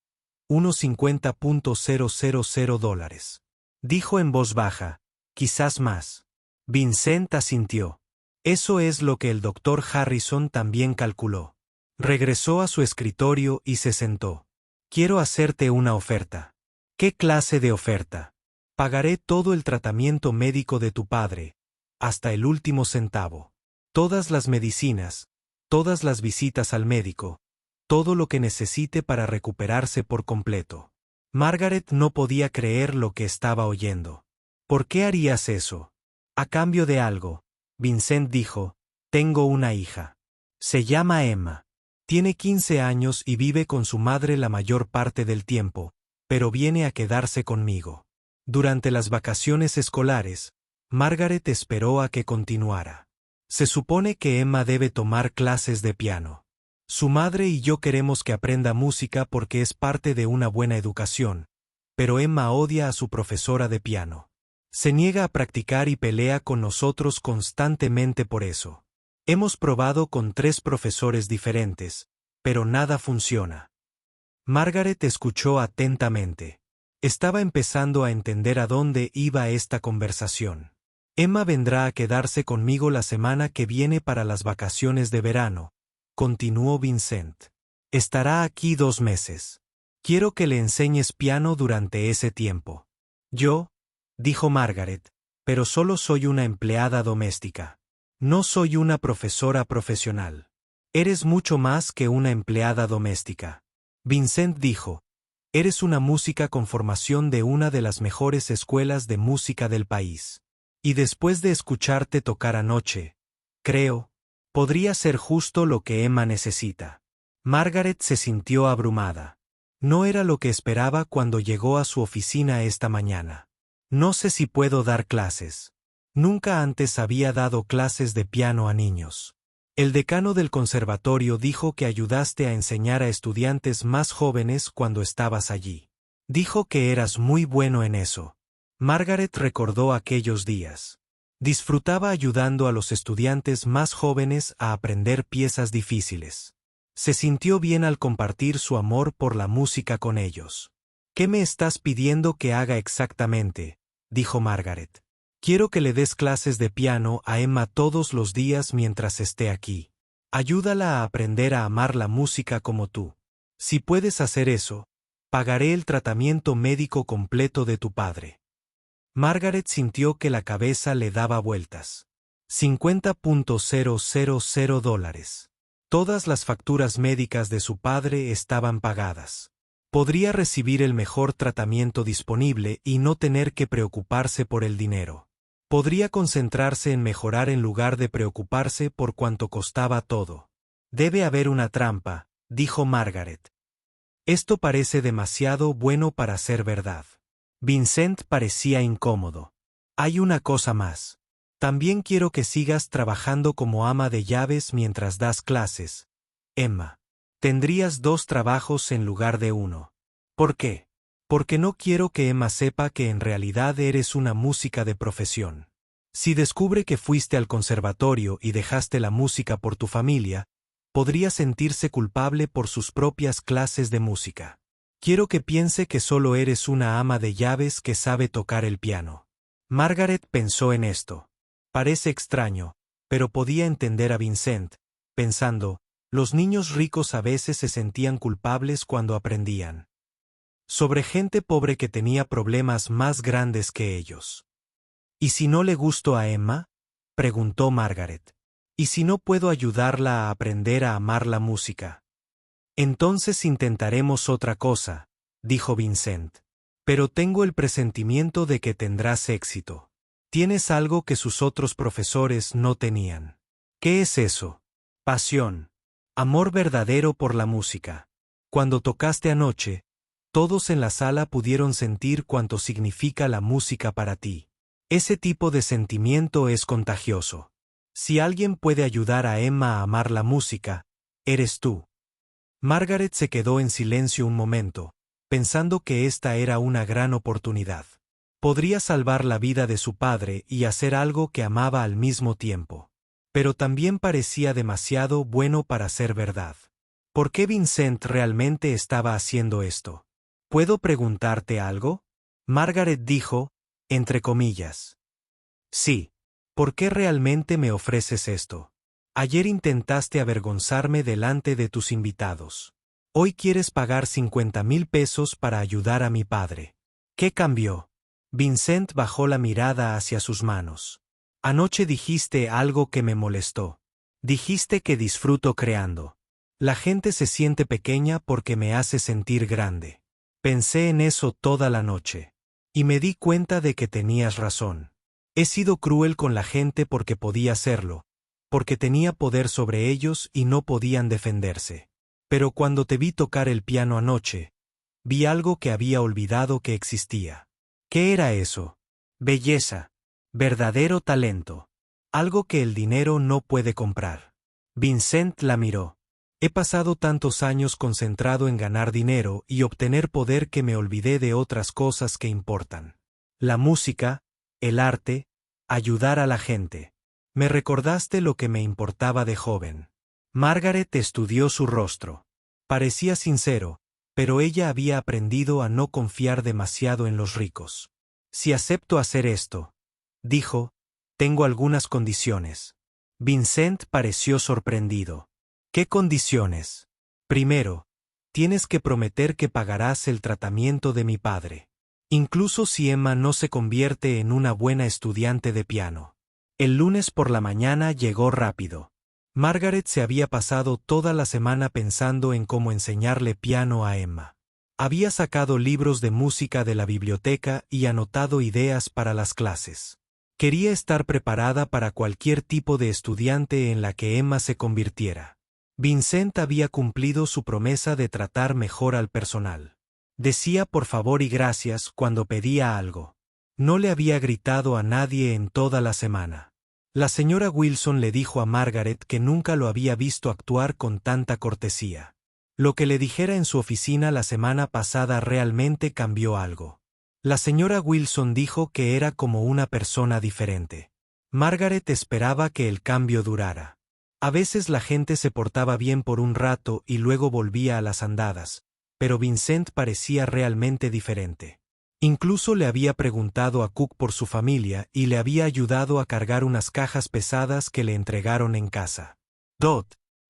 S1: Unos $50,000. Dijo en voz baja, quizás más. Vincent asintió. Eso es lo que el Dr. Harrison también calculó. Regresó a su escritorio y se sentó. Quiero hacerte una oferta. ¿Qué clase de oferta? Pagaré todo el tratamiento médico de tu padre, hasta el último centavo. Todas las medicinas, todas las visitas al médico, todo lo que necesite para recuperarse por completo. Margaret no podía creer lo que estaba oyendo. ¿Por qué harías eso? A cambio de algo, Vincent dijo, tengo una hija. Se llama Emma. Tiene 15 años y vive con su madre la mayor parte del tiempo, pero viene a quedarse conmigo. Durante las vacaciones escolares, Margaret esperó a que continuara. Se supone que Emma debe tomar clases de piano. Su madre y yo queremos que aprenda música porque es parte de una buena educación, pero Emma odia a su profesora de piano. Se niega a practicar y pelea con nosotros constantemente por eso. Hemos probado con 3 profesores diferentes, pero nada funciona. Margaret escuchó atentamente. Estaba empezando a entender a dónde iba esta conversación. Emma vendrá a quedarse conmigo la semana que viene para las vacaciones de verano, continuó Vincent. Estará aquí 2 meses. Quiero que le enseñes piano durante ese tiempo. Yo, dijo Margaret, pero solo soy una empleada doméstica. No soy una profesora profesional. Eres mucho más que una empleada doméstica. Vincent dijo, eres una música con formación de una de las mejores escuelas de música del país. Y después de escucharte tocar anoche, creo, podría ser justo lo que Emma necesita. Margaret se sintió abrumada. No era lo que esperaba cuando llegó a su oficina esta mañana. No sé si puedo dar clases. Nunca antes había dado clases de piano a niños. El decano del conservatorio dijo que ayudaste a enseñar a estudiantes más jóvenes cuando estabas allí. Dijo que eras muy bueno en eso. Margaret recordó aquellos días. Disfrutaba ayudando a los estudiantes más jóvenes a aprender piezas difíciles. Se sintió bien al compartir su amor por la música con ellos. ¿Qué me estás pidiendo que haga exactamente?, dijo Margaret. Quiero que le des clases de piano a Emma todos los días mientras esté aquí. Ayúdala a aprender a amar la música como tú. Si puedes hacer eso, Pagaré el tratamiento médico completo de tu padre. Margaret sintió que la cabeza le daba vueltas. $50,000. Todas las facturas médicas de su padre estaban pagadas. Podría recibir el mejor tratamiento disponible y no tener que preocuparse por el dinero. Podría concentrarse en mejorar en lugar de preocuparse por cuánto costaba todo. Debe haber una trampa, dijo Margaret. Esto parece demasiado bueno para ser verdad. Vincent parecía incómodo. Hay una cosa más. También quiero que sigas trabajando como ama de llaves mientras das clases, Emma. Tendrías 2 trabajos en lugar de 1. ¿Por qué? Porque no quiero que Emma sepa que en realidad eres una música de profesión. Si descubre que fuiste al conservatorio y dejaste la música por tu familia, podría sentirse culpable por sus propias clases de música. Quiero que piense que solo eres una ama de llaves que sabe tocar el piano. Margaret pensó en esto. Parece extraño, pero podía entender a Vincent, pensando, los niños ricos a veces se sentían culpables cuando aprendían sobre gente pobre que tenía problemas más grandes que ellos. ¿Y si no le gustó a Emma? Preguntó Margaret. ¿Y si no puedo ayudarla a aprender a amar la música? Entonces intentaremos otra cosa, dijo Vincent. Pero tengo el presentimiento de que tendrás éxito. Tienes algo que sus otros profesores no tenían. ¿Qué es eso? Pasión. Amor verdadero por la música. Cuando tocaste anoche, todos en la sala pudieron sentir cuánto significa la música para ti. Ese tipo de sentimiento es contagioso. Si alguien puede ayudar a Emma a amar la música, eres tú. Margaret se quedó en silencio un momento, pensando que esta era una gran oportunidad. Podría salvar la vida de su padre y hacer algo que amaba al mismo tiempo. Pero también parecía demasiado bueno para ser verdad. ¿Por qué Vincent realmente estaba haciendo esto? ¿Puedo preguntarte algo? Margaret dijo, entre comillas. Sí. ¿Por qué realmente me ofreces esto? Ayer intentaste avergonzarme delante de tus invitados. Hoy quieres pagar $50,000 para ayudar a mi padre. ¿Qué cambió? Vincent bajó la mirada hacia sus manos. Anoche dijiste algo que me molestó. Dijiste que disfruto creando. La gente se siente pequeña porque me hace sentir grande. Pensé en eso toda la noche. Y me di cuenta de que tenías razón. He sido cruel con la gente porque podía hacerlo, porque tenía poder sobre ellos y no podían defenderse. Pero cuando te vi tocar el piano anoche, vi algo que había olvidado que existía. ¿Qué era eso? Belleza. Verdadero talento. Algo que el dinero no puede comprar. Vincent la miró. He pasado tantos años concentrado en ganar dinero y obtener poder que me olvidé de otras cosas que importan. La música, el arte, ayudar a la gente. Me recordaste lo que me importaba de joven. Margaret estudió su rostro. Parecía sincero, pero ella había aprendido a no confiar demasiado en los ricos. Si acepto hacer esto, dijo, tengo algunas condiciones. Vincent pareció sorprendido. ¿Qué condiciones? Primero, tienes que prometer que pagarás el tratamiento de mi padre. Incluso si Emma no se convierte en una buena estudiante de piano. El lunes por la mañana llegó rápido. Margaret se había pasado toda la semana pensando en cómo enseñarle piano a Emma. Había sacado libros de música de la biblioteca y anotado ideas para las clases. Quería estar preparada para cualquier tipo de estudiante en la que Emma se convirtiera. Vincent había cumplido su promesa de tratar mejor al personal. Decía por favor y gracias cuando pedía algo. No le había gritado a nadie en toda la semana. La señora Wilson le dijo a Margaret que nunca lo había visto actuar con tanta cortesía. Lo que le dijera en su oficina la semana pasada realmente cambió algo. La señora Wilson dijo que era como una persona diferente. Margaret esperaba que el cambio durara. A veces la gente se portaba bien por un rato y luego volvía a las andadas, pero Vincent parecía realmente diferente. Incluso le había preguntado a Cook por su familia y le había ayudado a cargar unas cajas pesadas que le entregaron en casa.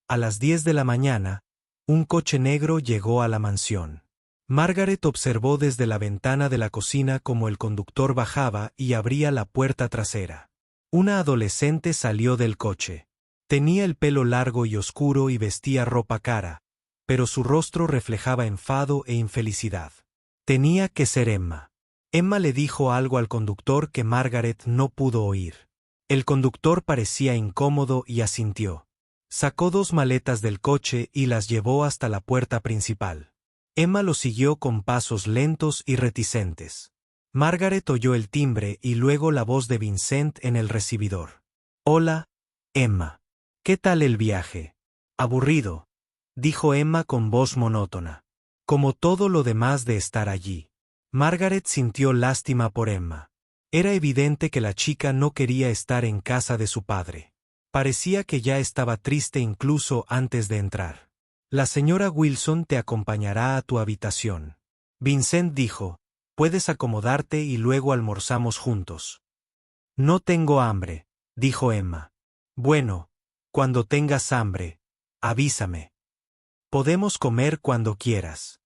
S1: A las 10 de la mañana, un coche negro llegó a la mansión. Margaret observó desde la ventana de la cocina cómo el conductor bajaba y abría la puerta trasera. Una adolescente salió del coche. Tenía el pelo largo y oscuro y vestía ropa cara, pero su rostro reflejaba enfado e infelicidad. Tenía que ser Emma. Emma le dijo algo al conductor que Margaret no pudo oír. El conductor parecía incómodo y asintió. Sacó 2 maletas del coche y las llevó hasta la puerta principal. Emma lo siguió con pasos lentos y reticentes. Margaret oyó el timbre y luego la voz de Vincent en el recibidor. «Hola, Emma. ¿Qué tal el viaje?» «Aburrido», dijo Emma con voz monótona. Como todo lo demás de estar allí. Margaret sintió lástima por Emma. Era evidente que la chica no quería estar en casa de su padre. Parecía que ya estaba triste incluso antes de entrar. «La señora Wilson te acompañará a tu habitación», Vincent dijo. «Puedes acomodarte y luego almorzamos juntos». «No tengo hambre», dijo Emma. «Bueno, cuando tengas hambre, avísame. Podemos comer cuando quieras».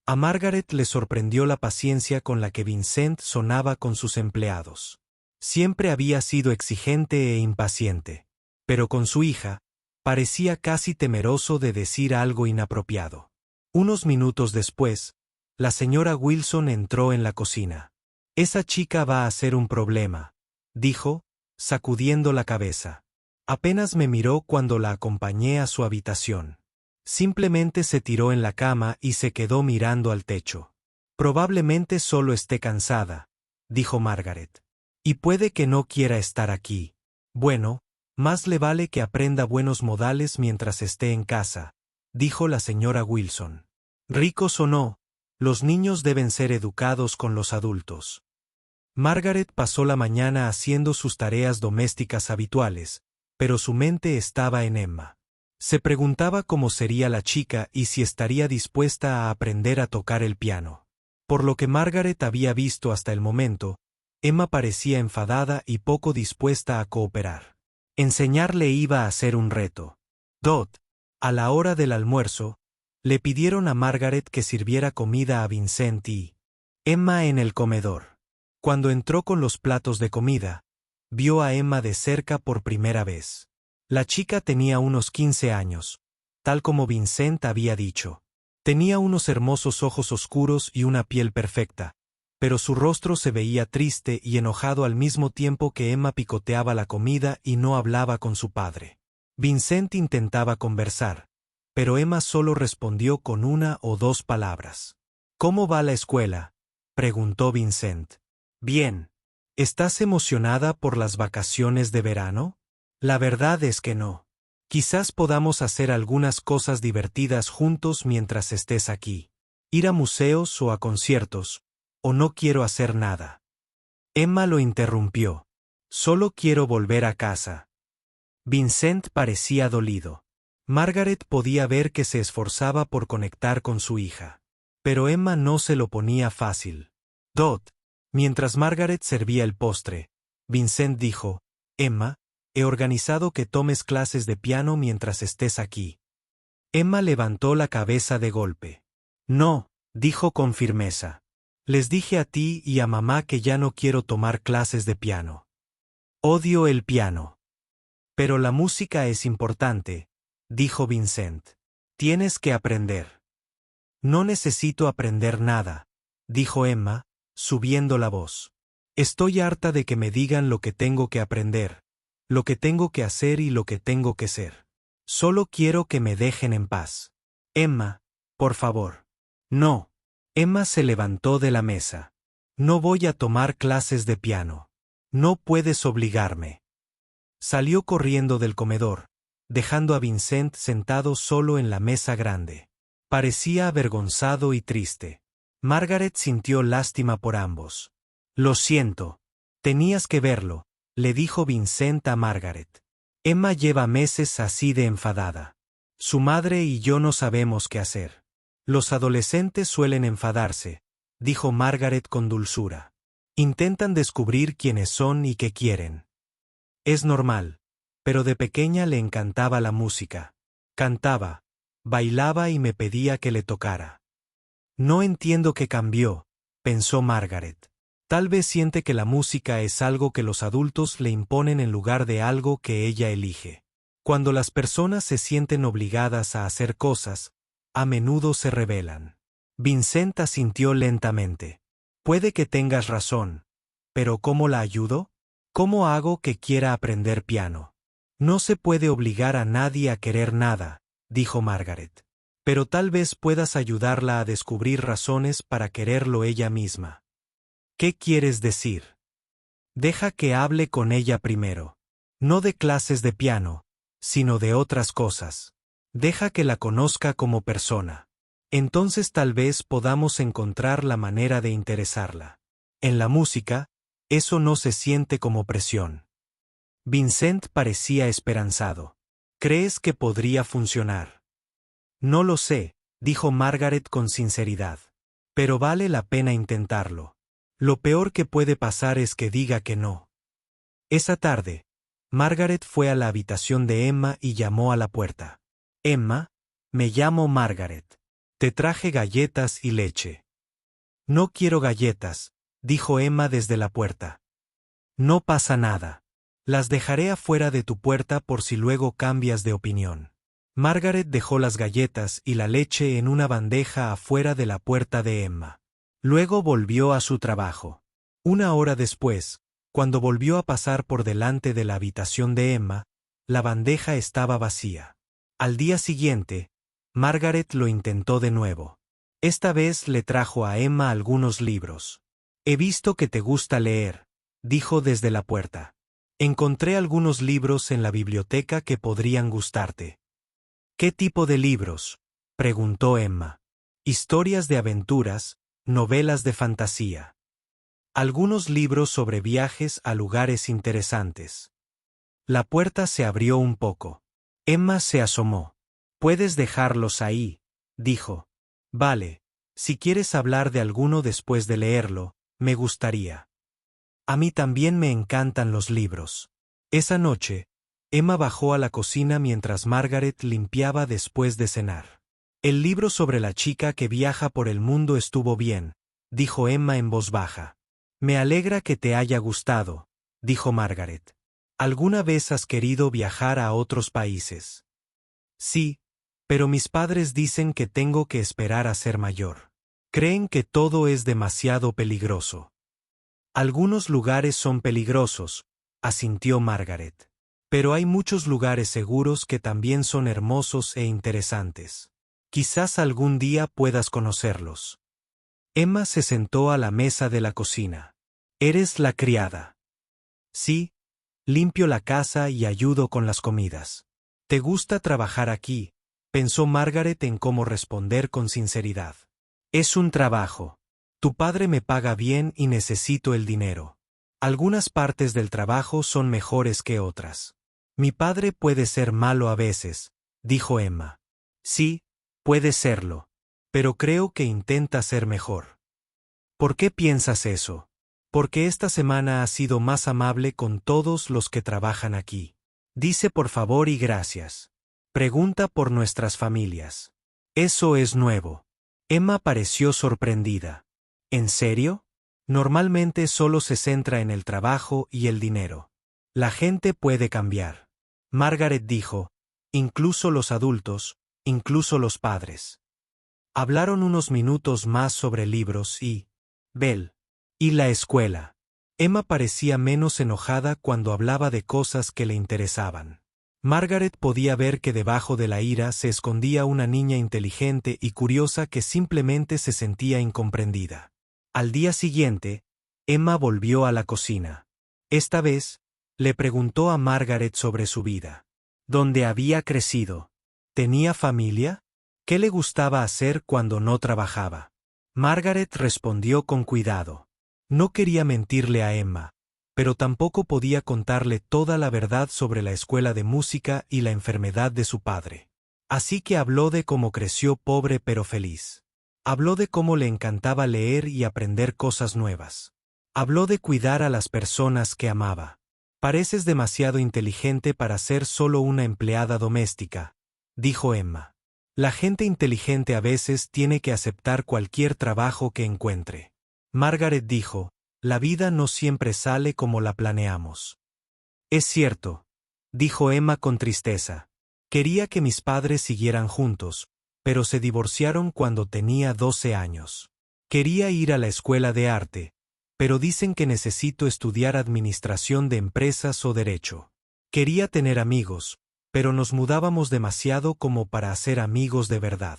S1: A Margaret le sorprendió la paciencia con la que Vincent sonaba con sus empleados. Siempre había sido exigente e impaciente. Pero con su hija, parecía casi temeroso de decir algo inapropiado. Unos minutos después, la señora Wilson entró en la cocina. «Esa chica va a ser un problema», dijo, sacudiendo la cabeza. Apenas me miró cuando la acompañé a su habitación. Simplemente se tiró en la cama y se quedó mirando al techo. «Probablemente solo esté cansada», dijo Margaret. «Y puede que no quiera estar aquí. Bueno, más le vale que aprenda buenos modales mientras esté en casa», dijo la señora Wilson. «Ricos o no, los niños deben ser educados con los adultos». Margaret pasó la mañana haciendo sus tareas domésticas habituales, pero su mente estaba en Emma. Se preguntaba cómo sería la chica y si estaría dispuesta a aprender a tocar el piano. Por lo que Margaret había visto hasta el momento, Emma parecía enfadada y poco dispuesta a cooperar. Enseñarle iba a ser un reto. A la hora del almuerzo, le pidieron a Margaret que sirviera comida a Vincent y Emma en el comedor. Cuando entró con los platos de comida, vio a Emma de cerca por primera vez. La chica tenía unos 15 años, tal como Vincent había dicho. Tenía unos hermosos ojos oscuros y una piel perfecta, pero su rostro se veía triste y enojado al mismo tiempo que Emma picoteaba la comida y no hablaba con su padre. Vincent intentaba conversar, pero Emma solo respondió con 1 o 2 palabras. «¿Cómo va la escuela?», preguntó Vincent. «Bien. ¿Estás emocionada por las vacaciones de verano?» «La verdad es que no. Quizás podamos hacer algunas cosas divertidas juntos mientras estés aquí. Ir a museos o a conciertos, o no quiero hacer nada». Emma lo interrumpió. «Solo quiero volver a casa». Vincent parecía dolido. Margaret podía ver que se esforzaba por conectar con su hija. Pero Emma no se lo ponía fácil. Mientras Margaret servía el postre, Vincent dijo: «Emma, he organizado que tomes clases de piano mientras estés aquí». Emma levantó la cabeza de golpe. «No», dijo con firmeza. «Les dije a ti y a mamá que ya no quiero tomar clases de piano. Odio el piano». «Pero la música es importante», dijo Vincent. «Tienes que aprender». «No necesito aprender nada», dijo Emma, subiendo la voz. «Estoy harta de que me digan lo que tengo que aprender, lo que tengo que hacer y lo que tengo que ser. Solo quiero que me dejen en paz. Emma, por favor». «No». Emma se levantó de la mesa. «No voy a tomar clases de piano. No puedes obligarme». Salió corriendo del comedor, dejando a Vincent sentado solo en la mesa grande. Parecía avergonzado y triste. Margaret sintió lástima por ambos. «Lo siento. Tenías que verlo», le dijo Vincent a Margaret. «Emma lleva meses así de enfadada. Su madre y yo no sabemos qué hacer». «Los adolescentes suelen enfadarse», dijo Margaret con dulzura. «Intentan descubrir quiénes son y qué quieren. Es normal, pero de pequeña le encantaba la música. Cantaba, bailaba y me pedía que le tocara. No entiendo qué cambió, pensó Margaret. Tal vez siente que la música es algo que los adultos le imponen en lugar de algo que ella elige. Cuando las personas se sienten obligadas a hacer cosas, a menudo se rebelan. Vincent asintió lentamente. Puede que tengas razón, pero ¿cómo la ayudo? ¿Cómo hago que quiera aprender piano? No se puede obligar a nadie a querer nada, dijo Margaret. Pero tal vez puedas ayudarla a descubrir razones para quererlo ella misma. ¿Qué quieres decir? Deja que hable con ella primero. No de clases de piano, sino de otras cosas. Deja que la conozca como persona. Entonces tal vez podamos encontrar la manera de interesarla. En la música, eso no se siente como presión. Vincent parecía esperanzado. ¿Crees que podría funcionar? No lo sé, dijo Margaret con sinceridad. Pero vale la pena intentarlo. Lo peor que puede pasar es que diga que no. Esa tarde, Margaret fue a la habitación de Emma y llamó a la puerta. Emma, me llamo Margaret. Te traje galletas y leche. No quiero galletas, dijo Emma desde la puerta. No pasa nada. Las dejaré afuera de tu puerta por si luego cambias de opinión. Margaret dejó las galletas y la leche en una bandeja afuera de la puerta de Emma. Luego volvió a su trabajo. Una hora después, cuando volvió a pasar por delante de la habitación de Emma, la bandeja estaba vacía. Al día siguiente, Margaret lo intentó de nuevo. Esta vez le trajo a Emma algunos libros. He visto que te gusta leer, dijo desde la puerta. Encontré algunos libros en la biblioteca que podrían gustarte. ¿Qué tipo de libros? Preguntó Emma. Historias de aventuras, novelas de fantasía. Algunos libros sobre viajes a lugares interesantes. La puerta se abrió un poco. Emma se asomó. Puedes dejarlos ahí, dijo. Vale, si quieres hablar de alguno después de leerlo, me gustaría. A mí también me encantan los libros. Esa noche, Emma bajó a la cocina mientras Margaret limpiaba después de cenar. El libro sobre la chica que viaja por el mundo estuvo bien, dijo Emma en voz baja. Me alegra que te haya gustado, dijo Margaret. ¿Alguna vez has querido viajar a otros países? Sí, pero mis padres dicen que tengo que esperar a ser mayor. Creen que todo es demasiado peligroso. Algunos lugares son peligrosos, asintió Margaret. Pero hay muchos lugares seguros que también son hermosos e interesantes. Quizás algún día puedas conocerlos. Emma se sentó a la mesa de la cocina. ¿Eres la criada? Sí, limpio la casa y ayudo con las comidas. ¿Te gusta trabajar aquí? Pensó Margaret en cómo responder con sinceridad. Es un trabajo. Tu padre me paga bien y necesito el dinero. Algunas partes del trabajo son mejores que otras. Mi padre puede ser malo a veces, dijo Emma. Sí, puede serlo. Pero creo que intenta ser mejor. ¿Por qué piensas eso? Porque esta semana ha sido más amable con todos los que trabajan aquí. Dice por favor y gracias. Pregunta por nuestras familias. Eso es nuevo. Emma pareció sorprendida. ¿En serio? Normalmente solo se centra en el trabajo y el dinero. La gente puede cambiar. Margaret dijo, incluso los adultos, incluso los padres. Hablaron unos minutos más sobre libros y Bell. Y la escuela. Emma parecía menos enojada cuando hablaba de cosas que le interesaban. Margaret podía ver que debajo de la ira se escondía una niña inteligente y curiosa que simplemente se sentía incomprendida. Al día siguiente, Emma volvió a la cocina. Esta vez, le preguntó a Margaret sobre su vida. ¿Dónde había crecido? ¿Tenía familia? ¿Qué le gustaba hacer cuando no trabajaba? Margaret respondió con cuidado. No quería mentirle a Emma, pero tampoco podía contarle toda la verdad sobre la escuela de música y la enfermedad de su padre. Así que habló de cómo creció pobre pero feliz. Habló de cómo le encantaba leer y aprender cosas nuevas. Habló de cuidar a las personas que amaba. Pareces demasiado inteligente para ser solo una empleada doméstica, dijo Emma. La gente inteligente a veces tiene que aceptar cualquier trabajo que encuentre. Margaret dijo, la vida no siempre sale como la planeamos. Es cierto, dijo Emma con tristeza. Quería que mis padres siguieran juntos, pero se divorciaron cuando tenía 12 años. Quería ir a la escuela de arte, pero dicen que necesito estudiar administración de empresas o derecho. Quería tener amigos, pero nos mudábamos demasiado como para hacer amigos de verdad.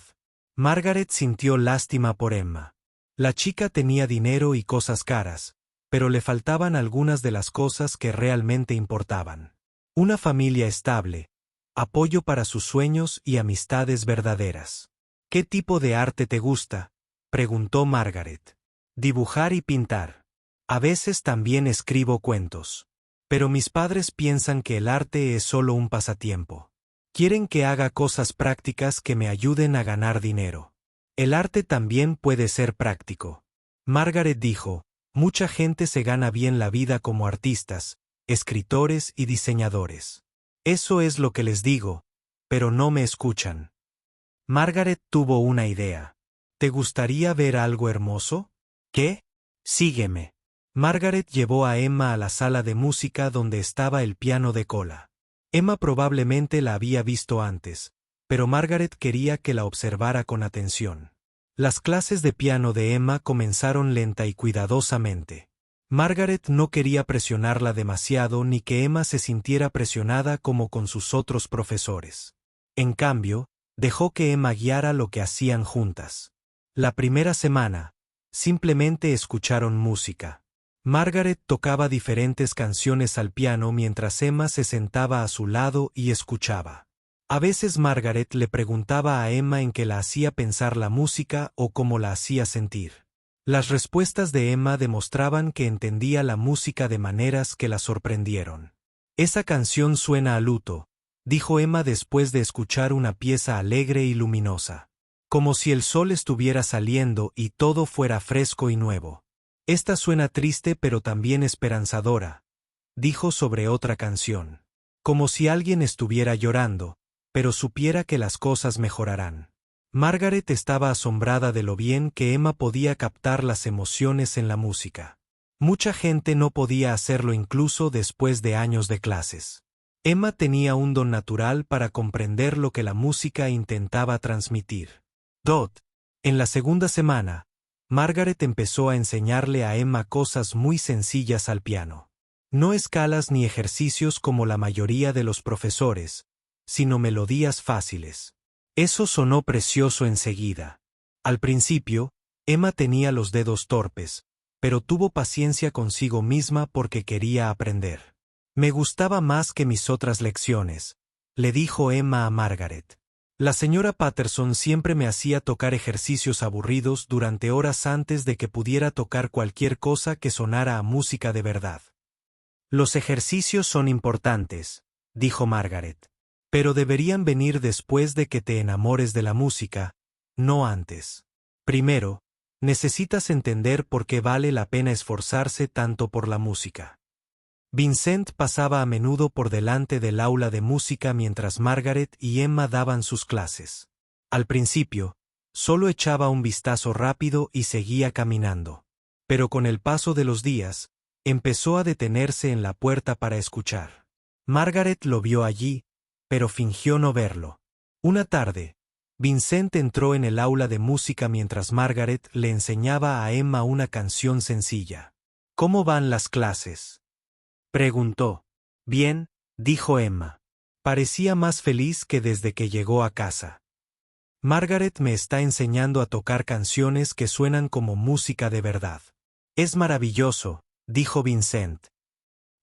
S1: Margaret sintió lástima por Emma. La chica tenía dinero y cosas caras, pero le faltaban algunas de las cosas que realmente importaban. Una familia estable, apoyo para sus sueños y amistades verdaderas. ¿Qué tipo de arte te gusta?, preguntó Margaret. Dibujar y pintar. A veces también escribo cuentos. Pero mis padres piensan que el arte es solo un pasatiempo. Quieren que haga cosas prácticas que me ayuden a ganar dinero. El arte también puede ser práctico. Margaret dijo, mucha gente se gana bien la vida como artistas, escritores y diseñadores. Eso es lo que les digo, pero no me escuchan. Margaret tuvo una idea. ¿Te gustaría ver algo hermoso? ¿Qué? Sígueme. Margaret llevó a Emma a la sala de música donde estaba el piano de cola. Emma probablemente la había visto antes, pero Margaret quería que la observara con atención. Las clases de piano de Emma comenzaron lenta y cuidadosamente. Margaret no quería presionarla demasiado ni que Emma se sintiera presionada como con sus otros profesores. En cambio, dejó que Emma guiara lo que hacían juntas. La primera semana, simplemente escucharon música. Margaret tocaba diferentes canciones al piano mientras Emma se sentaba a su lado y escuchaba. A veces Margaret le preguntaba a Emma en qué la hacía pensar la música o cómo la hacía sentir. Las respuestas de Emma demostraban que entendía la música de maneras que la sorprendieron. Esa canción suena a luto, dijo Emma después de escuchar una pieza alegre y luminosa. Como si el sol estuviera saliendo y todo fuera fresco y nuevo. Esta suena triste pero también esperanzadora, dijo sobre otra canción. Como si alguien estuviera llorando, pero supiera que las cosas mejorarán. Margaret estaba asombrada de lo bien que Emma podía captar las emociones en la música. Mucha gente no podía hacerlo incluso después de años de clases. Emma tenía un don natural para comprender lo que la música intentaba transmitir. En la segunda semana, Margaret empezó a enseñarle a Emma cosas muy sencillas al piano. No escalas ni ejercicios como la mayoría de los profesores, sino melodías fáciles. Eso sonó precioso enseguida. Al principio, Emma tenía los dedos torpes, pero tuvo paciencia consigo misma porque quería aprender. Me gustaba más que mis otras lecciones, le dijo Emma a Margaret. La señora Patterson siempre me hacía tocar ejercicios aburridos durante horas antes de que pudiera tocar cualquier cosa que sonara a música de verdad. Los ejercicios son importantes, dijo Margaret, pero deberían venir después de que te enamores de la música, no antes. Primero, necesitas entender por qué vale la pena esforzarse tanto por la música. Vincent pasaba a menudo por delante del aula de música mientras Margaret y Emma daban sus clases. Al principio, solo echaba un vistazo rápido y seguía caminando. Pero con el paso de los días, empezó a detenerse en la puerta para escuchar. Margaret lo vio allí, pero fingió no verlo. Una tarde, Vincent entró en el aula de música mientras Margaret le enseñaba a Emma una canción sencilla. ¿Cómo van las clases?, preguntó. Bien, dijo Emma. Parecía más feliz que desde que llegó a casa. Margaret me está enseñando a tocar canciones que suenan como música de verdad. Es maravilloso, dijo Vincent.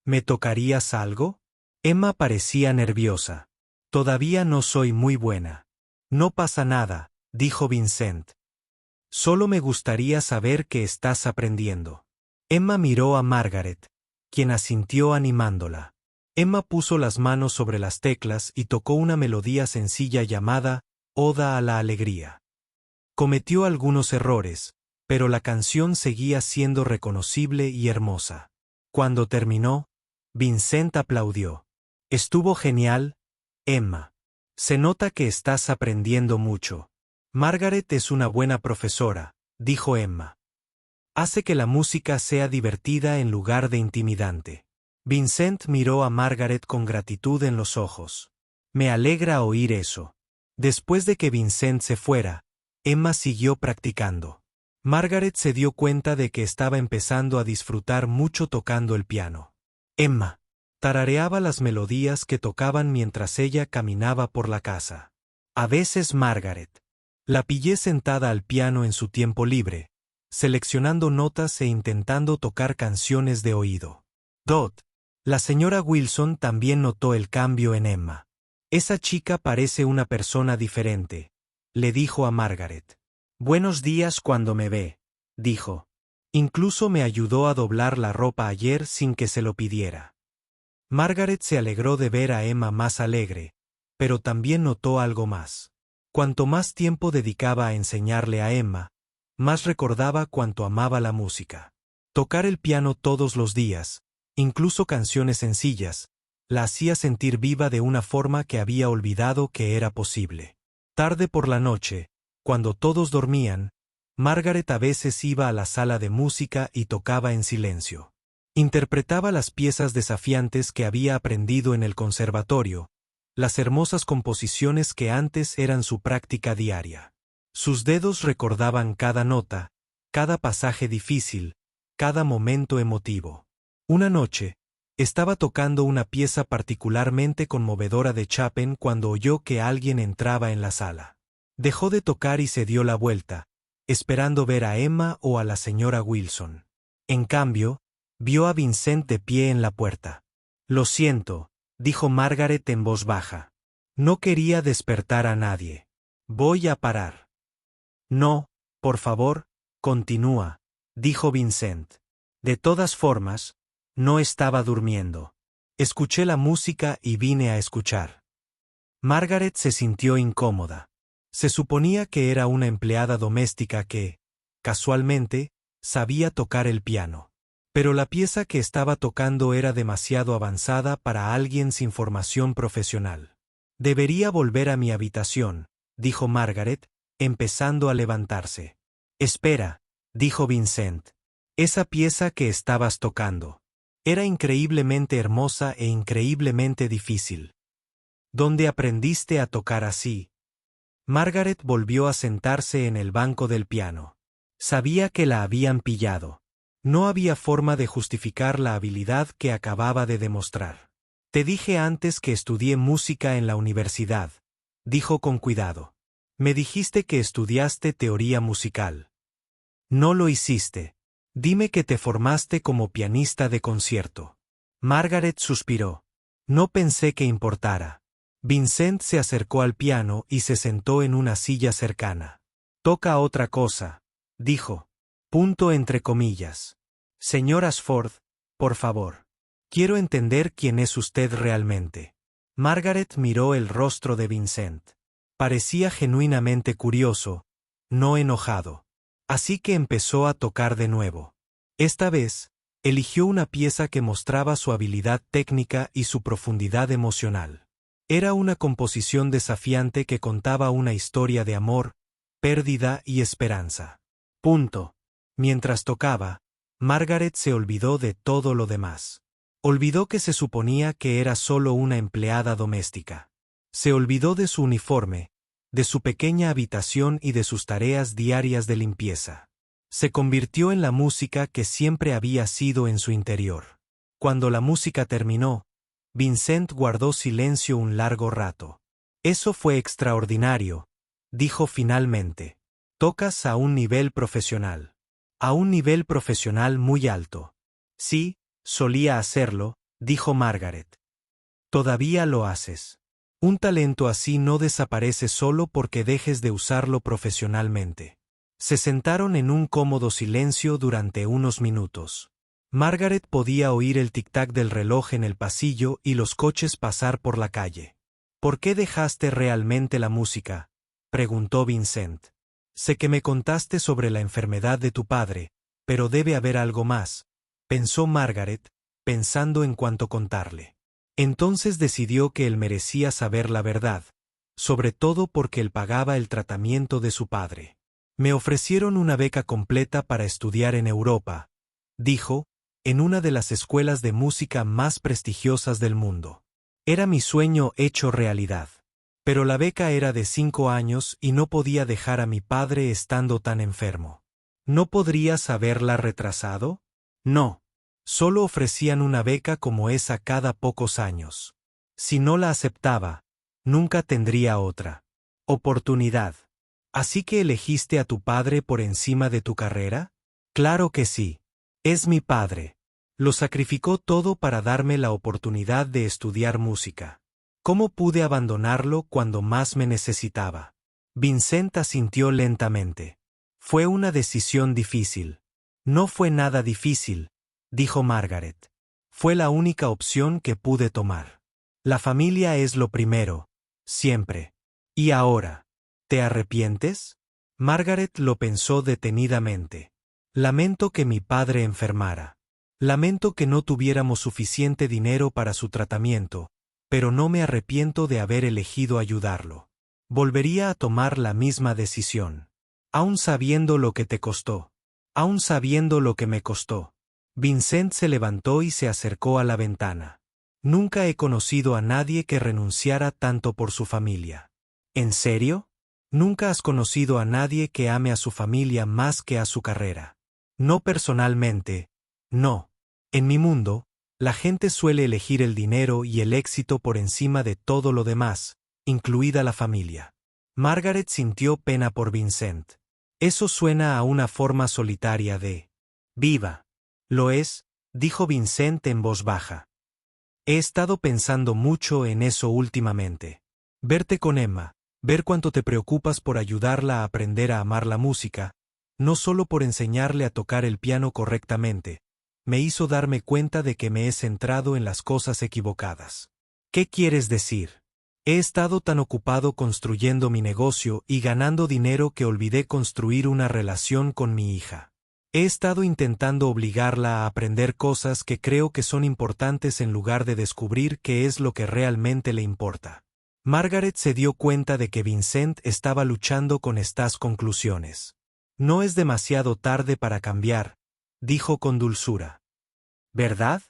S1: ¿Me tocarías algo? Emma parecía nerviosa. Todavía no soy muy buena. No pasa nada, dijo Vincent. Solo me gustaría saber que estás aprendiendo. Emma miró a Margaret, quien asintió animándola. Emma puso las manos sobre las teclas y tocó una melodía sencilla llamada Oda a la Alegría. Cometió algunos errores, pero la canción seguía siendo reconocible y hermosa. Cuando terminó, Vincent aplaudió. Estuvo genial, Emma. Se nota que estás aprendiendo mucho. Margaret es una buena profesora, dijo Emma. Hace que la música sea divertida en lugar de intimidante. Vincent miró a Margaret con gratitud en los ojos. Me alegra oír eso. Después de que Vincent se fuera, Emma siguió practicando. Margaret se dio cuenta de que estaba empezando a disfrutar mucho tocando el piano. Emma tarareaba las melodías que tocaban mientras ella caminaba por la casa. A veces Margaret la pillé sentada al piano en su tiempo libre, seleccionando notas e intentando tocar canciones de oído. Dot. La señora Wilson también notó el cambio en Emma. Esa chica parece una persona diferente, le dijo a Margaret. Buenos días cuando me ve, dijo. Incluso me ayudó a doblar la ropa ayer sin que se lo pidiera. Margaret se alegró de ver a Emma más alegre, pero también notó algo más. Cuanto más tiempo dedicaba a enseñarle a Emma, más recordaba cuánto amaba la música. Tocar el piano todos los días, incluso canciones sencillas, la hacía sentir viva de una forma que había olvidado que era posible. Tarde por la noche, cuando todos dormían, Margaret a veces iba a la sala de música y tocaba en silencio. Interpretaba las piezas desafiantes que había aprendido en el conservatorio, las hermosas composiciones que antes eran su práctica diaria. Sus dedos recordaban cada nota, cada pasaje difícil, cada momento emotivo. Una noche, estaba tocando una pieza particularmente conmovedora de Chopin cuando oyó que alguien entraba en la sala. Dejó de tocar y se dio la vuelta, esperando ver a Emma o a la señora Wilson. En cambio, vio a Vincent de pie en la puerta. Lo siento, dijo Margaret en voz baja. No quería despertar a nadie. Voy a parar. No, por favor, continúa, dijo Vincent. De todas formas, no estaba durmiendo. Escuché la música y vine a escuchar. Margaret se sintió incómoda. Se suponía que era una empleada doméstica que, casualmente, sabía tocar el piano. Pero la pieza que estaba tocando era demasiado avanzada para alguien sin formación profesional. Debería volver a mi habitación, dijo Margaret, empezando a levantarse. Espera, dijo Vincent. Esa pieza que estabas tocando era increíblemente hermosa e increíblemente difícil. ¿Dónde aprendiste a tocar así? Margaret volvió a sentarse en el banco del piano. Sabía que la habían pillado. No había forma de justificar la habilidad que acababa de demostrar. Te dije antes que estudié música en la universidad, dijo con cuidado. Me dijiste que estudiaste teoría musical. No lo hiciste. Dime que te formaste como pianista de concierto. Margaret suspiró. No pensé que importara. Vincent se acercó al piano y se sentó en una silla cercana. Toca otra cosa, dijo. Punto entre comillas. Señor Ashford, por favor. Quiero entender quién es usted realmente. Margaret miró el rostro de Vincent. Parecía genuinamente curioso, no enojado. Así que empezó a tocar de nuevo. Esta vez, eligió una pieza que mostraba su habilidad técnica y su profundidad emocional. Era una composición desafiante que contaba una historia de amor, pérdida y esperanza. Punto. Mientras tocaba, Margaret se olvidó de todo lo demás. Olvidó que se suponía que era solo una empleada doméstica. Se olvidó de su uniforme, de su pequeña habitación y de sus tareas diarias de limpieza. Se convirtió en la música que siempre había sido en su interior. Cuando la música terminó, Vincent guardó silencio un largo rato. Eso fue extraordinario, dijo finalmente. Tocas a un nivel profesional. A un nivel profesional muy alto. Sí, solía hacerlo, dijo Margaret. Todavía lo haces. Un talento así no desaparece solo porque dejes de usarlo profesionalmente. Se sentaron en un cómodo silencio durante unos minutos. Margaret podía oír el tic-tac del reloj en el pasillo y los coches pasar por la calle. ¿Por qué dejaste realmente la música?, preguntó Vincent. Sé que me contaste sobre la enfermedad de tu padre, pero debe haber algo más, pensó Margaret, pensando en cuánto contarle. Entonces decidió que él merecía saber la verdad, sobre todo porque él pagaba el tratamiento de su padre. Me ofrecieron una beca completa para estudiar en Europa, dijo, en una de las escuelas de música más prestigiosas del mundo. Era mi sueño hecho realidad. Pero la beca era de 5 años y no podía dejar a mi padre estando tan enfermo. ¿No podrías haberla retrasado? No. Solo ofrecían una beca como esa cada pocos años. Si no la aceptaba, nunca tendría otra oportunidad. ¿Así que elegiste a tu padre por encima de tu carrera? Claro que sí. Es mi padre. Lo sacrificó todo para darme la oportunidad de estudiar música. ¿Cómo pude abandonarlo cuando más me necesitaba? Vincent asintió lentamente. Fue una decisión difícil. No fue nada difícil, dijo Margaret. Fue la única opción que pude tomar. La familia es lo primero, siempre. ¿Y ahora? ¿Te arrepientes? Margaret lo pensó detenidamente. Lamento que mi padre enfermara. Lamento que no tuviéramos suficiente dinero para su tratamiento, pero no me arrepiento de haber elegido ayudarlo. Volvería a tomar la misma decisión. Aún sabiendo lo que te costó. Aún sabiendo lo que me costó. Vincent se levantó y se acercó a la ventana. Nunca he conocido a nadie que renunciara tanto por su familia. ¿En serio? Nunca has conocido a nadie que ame a su familia más que a su carrera. No personalmente, no. En mi mundo, la gente suele elegir el dinero y el éxito por encima de todo lo demás, incluida la familia. Margaret sintió pena por Vincent. Eso suena a una forma solitaria de viva. Lo es, dijo Vincent en voz baja. He estado pensando mucho en eso últimamente. Verte con Emma, ver cuánto te preocupas por ayudarla a aprender a amar la música, no solo por enseñarle a tocar el piano correctamente, me hizo darme cuenta de que me he centrado en las cosas equivocadas. ¿Qué quieres decir? He estado tan ocupado construyendo mi negocio y ganando dinero que olvidé construir una relación con mi hija. He estado intentando obligarla a aprender cosas que creo que son importantes en lugar de descubrir qué es lo que realmente le importa. Margaret se dio cuenta de que Vincent estaba luchando con estas conclusiones. No es demasiado tarde para cambiar, dijo con dulzura. ¿Verdad?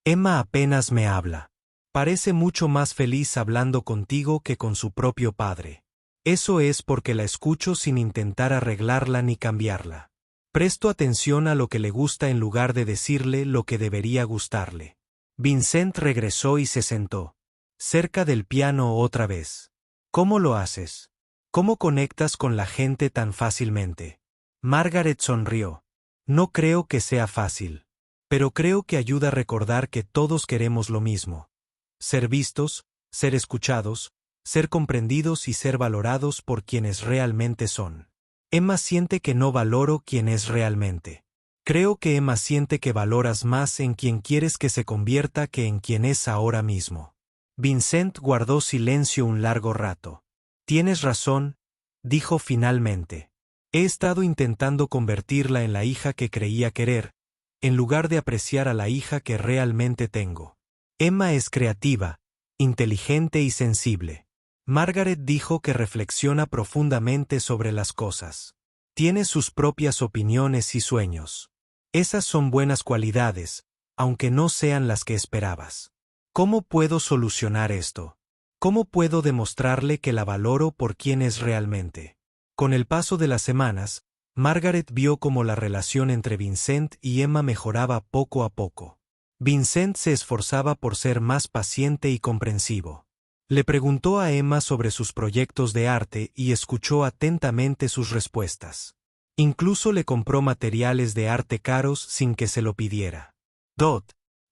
S1: Emma apenas me habla. Parece mucho más feliz hablando contigo que con su propio padre. Eso es porque la escucho sin intentar arreglarla ni cambiarla. Presto atención a lo que le gusta en lugar de decirle lo que debería gustarle. Vincent regresó y se sentó. Cerca del piano otra vez. ¿Cómo lo haces? ¿Cómo conectas con la gente tan fácilmente? Margaret sonrió. No creo que sea fácil. Pero creo que ayuda a recordar que todos queremos lo mismo. Ser vistos, ser escuchados, ser comprendidos y ser valorados por quienes realmente son. Emma siente que no valoro quien es realmente. Creo que Emma siente que valoras más en quien quieres que se convierta que en quien es ahora mismo. Vincent guardó silencio un largo rato. Tienes razón, dijo finalmente. He estado intentando convertirla en la hija que creía querer, en lugar de apreciar a la hija que realmente tengo. Emma es creativa, inteligente y sensible. Margaret dijo que reflexiona profundamente sobre las cosas. Tiene sus propias opiniones y sueños. Esas son buenas cualidades, aunque no sean las que esperabas. ¿Cómo puedo solucionar esto? ¿Cómo puedo demostrarle que la valoro por quien es realmente? Con el paso de las semanas, Margaret vio cómo la relación entre Vincent y Emma mejoraba poco a poco. Vincent se esforzaba por ser más paciente y comprensivo. Le preguntó a Emma sobre sus proyectos de arte y escuchó atentamente sus respuestas. Incluso le compró materiales de arte caros sin que se lo pidiera.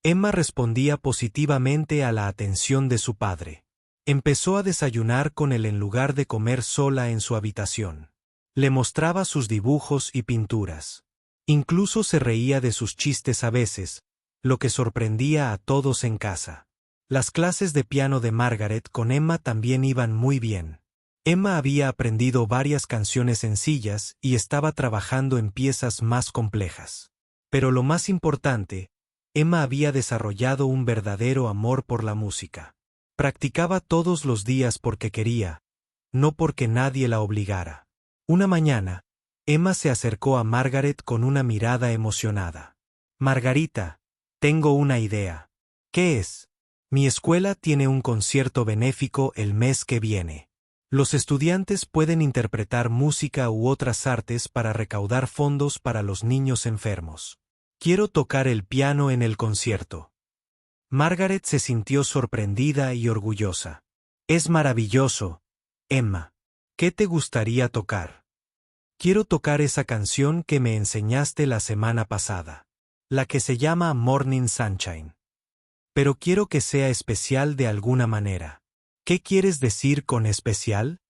S1: Emma respondía positivamente a la atención de su padre. Empezó a desayunar con él en lugar de comer sola en su habitación. Le mostraba sus dibujos y pinturas. Incluso se reía de sus chistes a veces, lo que sorprendía a todos en casa. Las clases de piano de Margaret con Emma también iban muy bien. Emma había aprendido varias canciones sencillas y estaba trabajando en piezas más complejas. Pero lo más importante, Emma había desarrollado un verdadero amor por la música. Practicaba todos los días porque quería, no porque nadie la obligara. Una mañana, Emma se acercó a Margaret con una mirada emocionada. Margarita, tengo una idea. ¿Qué es? Mi escuela tiene un concierto benéfico el mes que viene. Los estudiantes pueden interpretar música u otras artes para recaudar fondos para los niños enfermos. Quiero tocar el piano en el concierto. Margaret se sintió sorprendida y orgullosa. Es maravilloso, Emma. ¿Qué te gustaría tocar? Quiero tocar esa canción que me enseñaste la semana pasada. La que se llama Morning Sunshine. Pero quiero que sea especial de alguna manera. ¿Qué quieres decir con especial?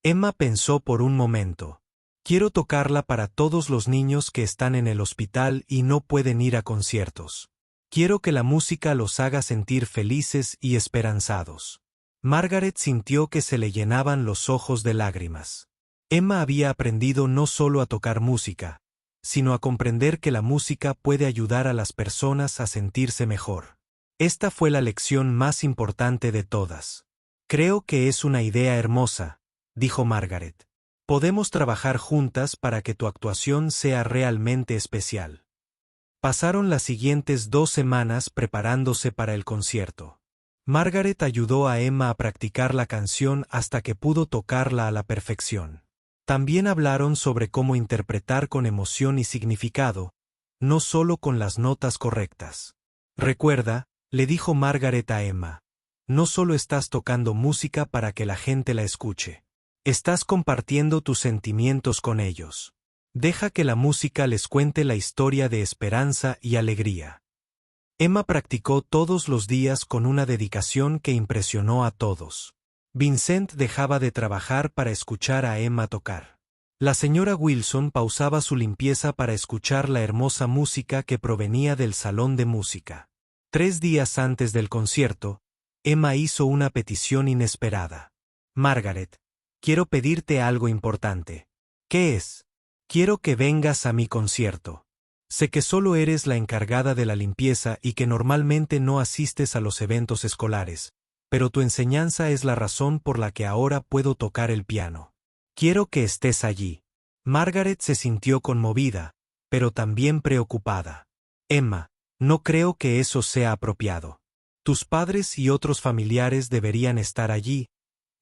S1: Emma pensó por un momento. Quiero tocarla para todos los niños que están en el hospital y no pueden ir a conciertos. Quiero que la música los haga sentir felices y esperanzados. Margaret sintió que se le llenaban los ojos de lágrimas. Emma había aprendido no solo a tocar música, sino a comprender que la música puede ayudar a las personas a sentirse mejor. Esta fue la lección más importante de todas. Creo que es una idea hermosa, dijo Margaret. Podemos trabajar juntas para que tu actuación sea realmente especial. Pasaron las siguientes 2 semanas preparándose para el concierto. Margaret ayudó a Emma a practicar la canción hasta que pudo tocarla a la perfección. También hablaron sobre cómo interpretar con emoción y significado, no solo con las notas correctas. Recuerda, le dijo Margaret a Emma, no solo estás tocando música para que la gente la escuche. Estás compartiendo tus sentimientos con ellos. Deja que la música les cuente la historia de esperanza y alegría. Emma practicó todos los días con una dedicación que impresionó a todos. Vincent dejaba de trabajar para escuchar a Emma tocar. La señora Wilson pausaba su limpieza para escuchar la hermosa música que provenía del salón de música. 3 días antes del concierto, Emma hizo una petición inesperada. Margaret, quiero pedirte algo importante. ¿Qué es? Quiero que vengas a mi concierto. Sé que solo eres la encargada de la limpieza y que normalmente no asistes a los eventos escolares, pero tu enseñanza es la razón por la que ahora puedo tocar el piano. Quiero que estés allí. Margaret se sintió conmovida, pero también preocupada. Emma, no creo que eso sea apropiado. Tus padres y otros familiares deberían estar allí,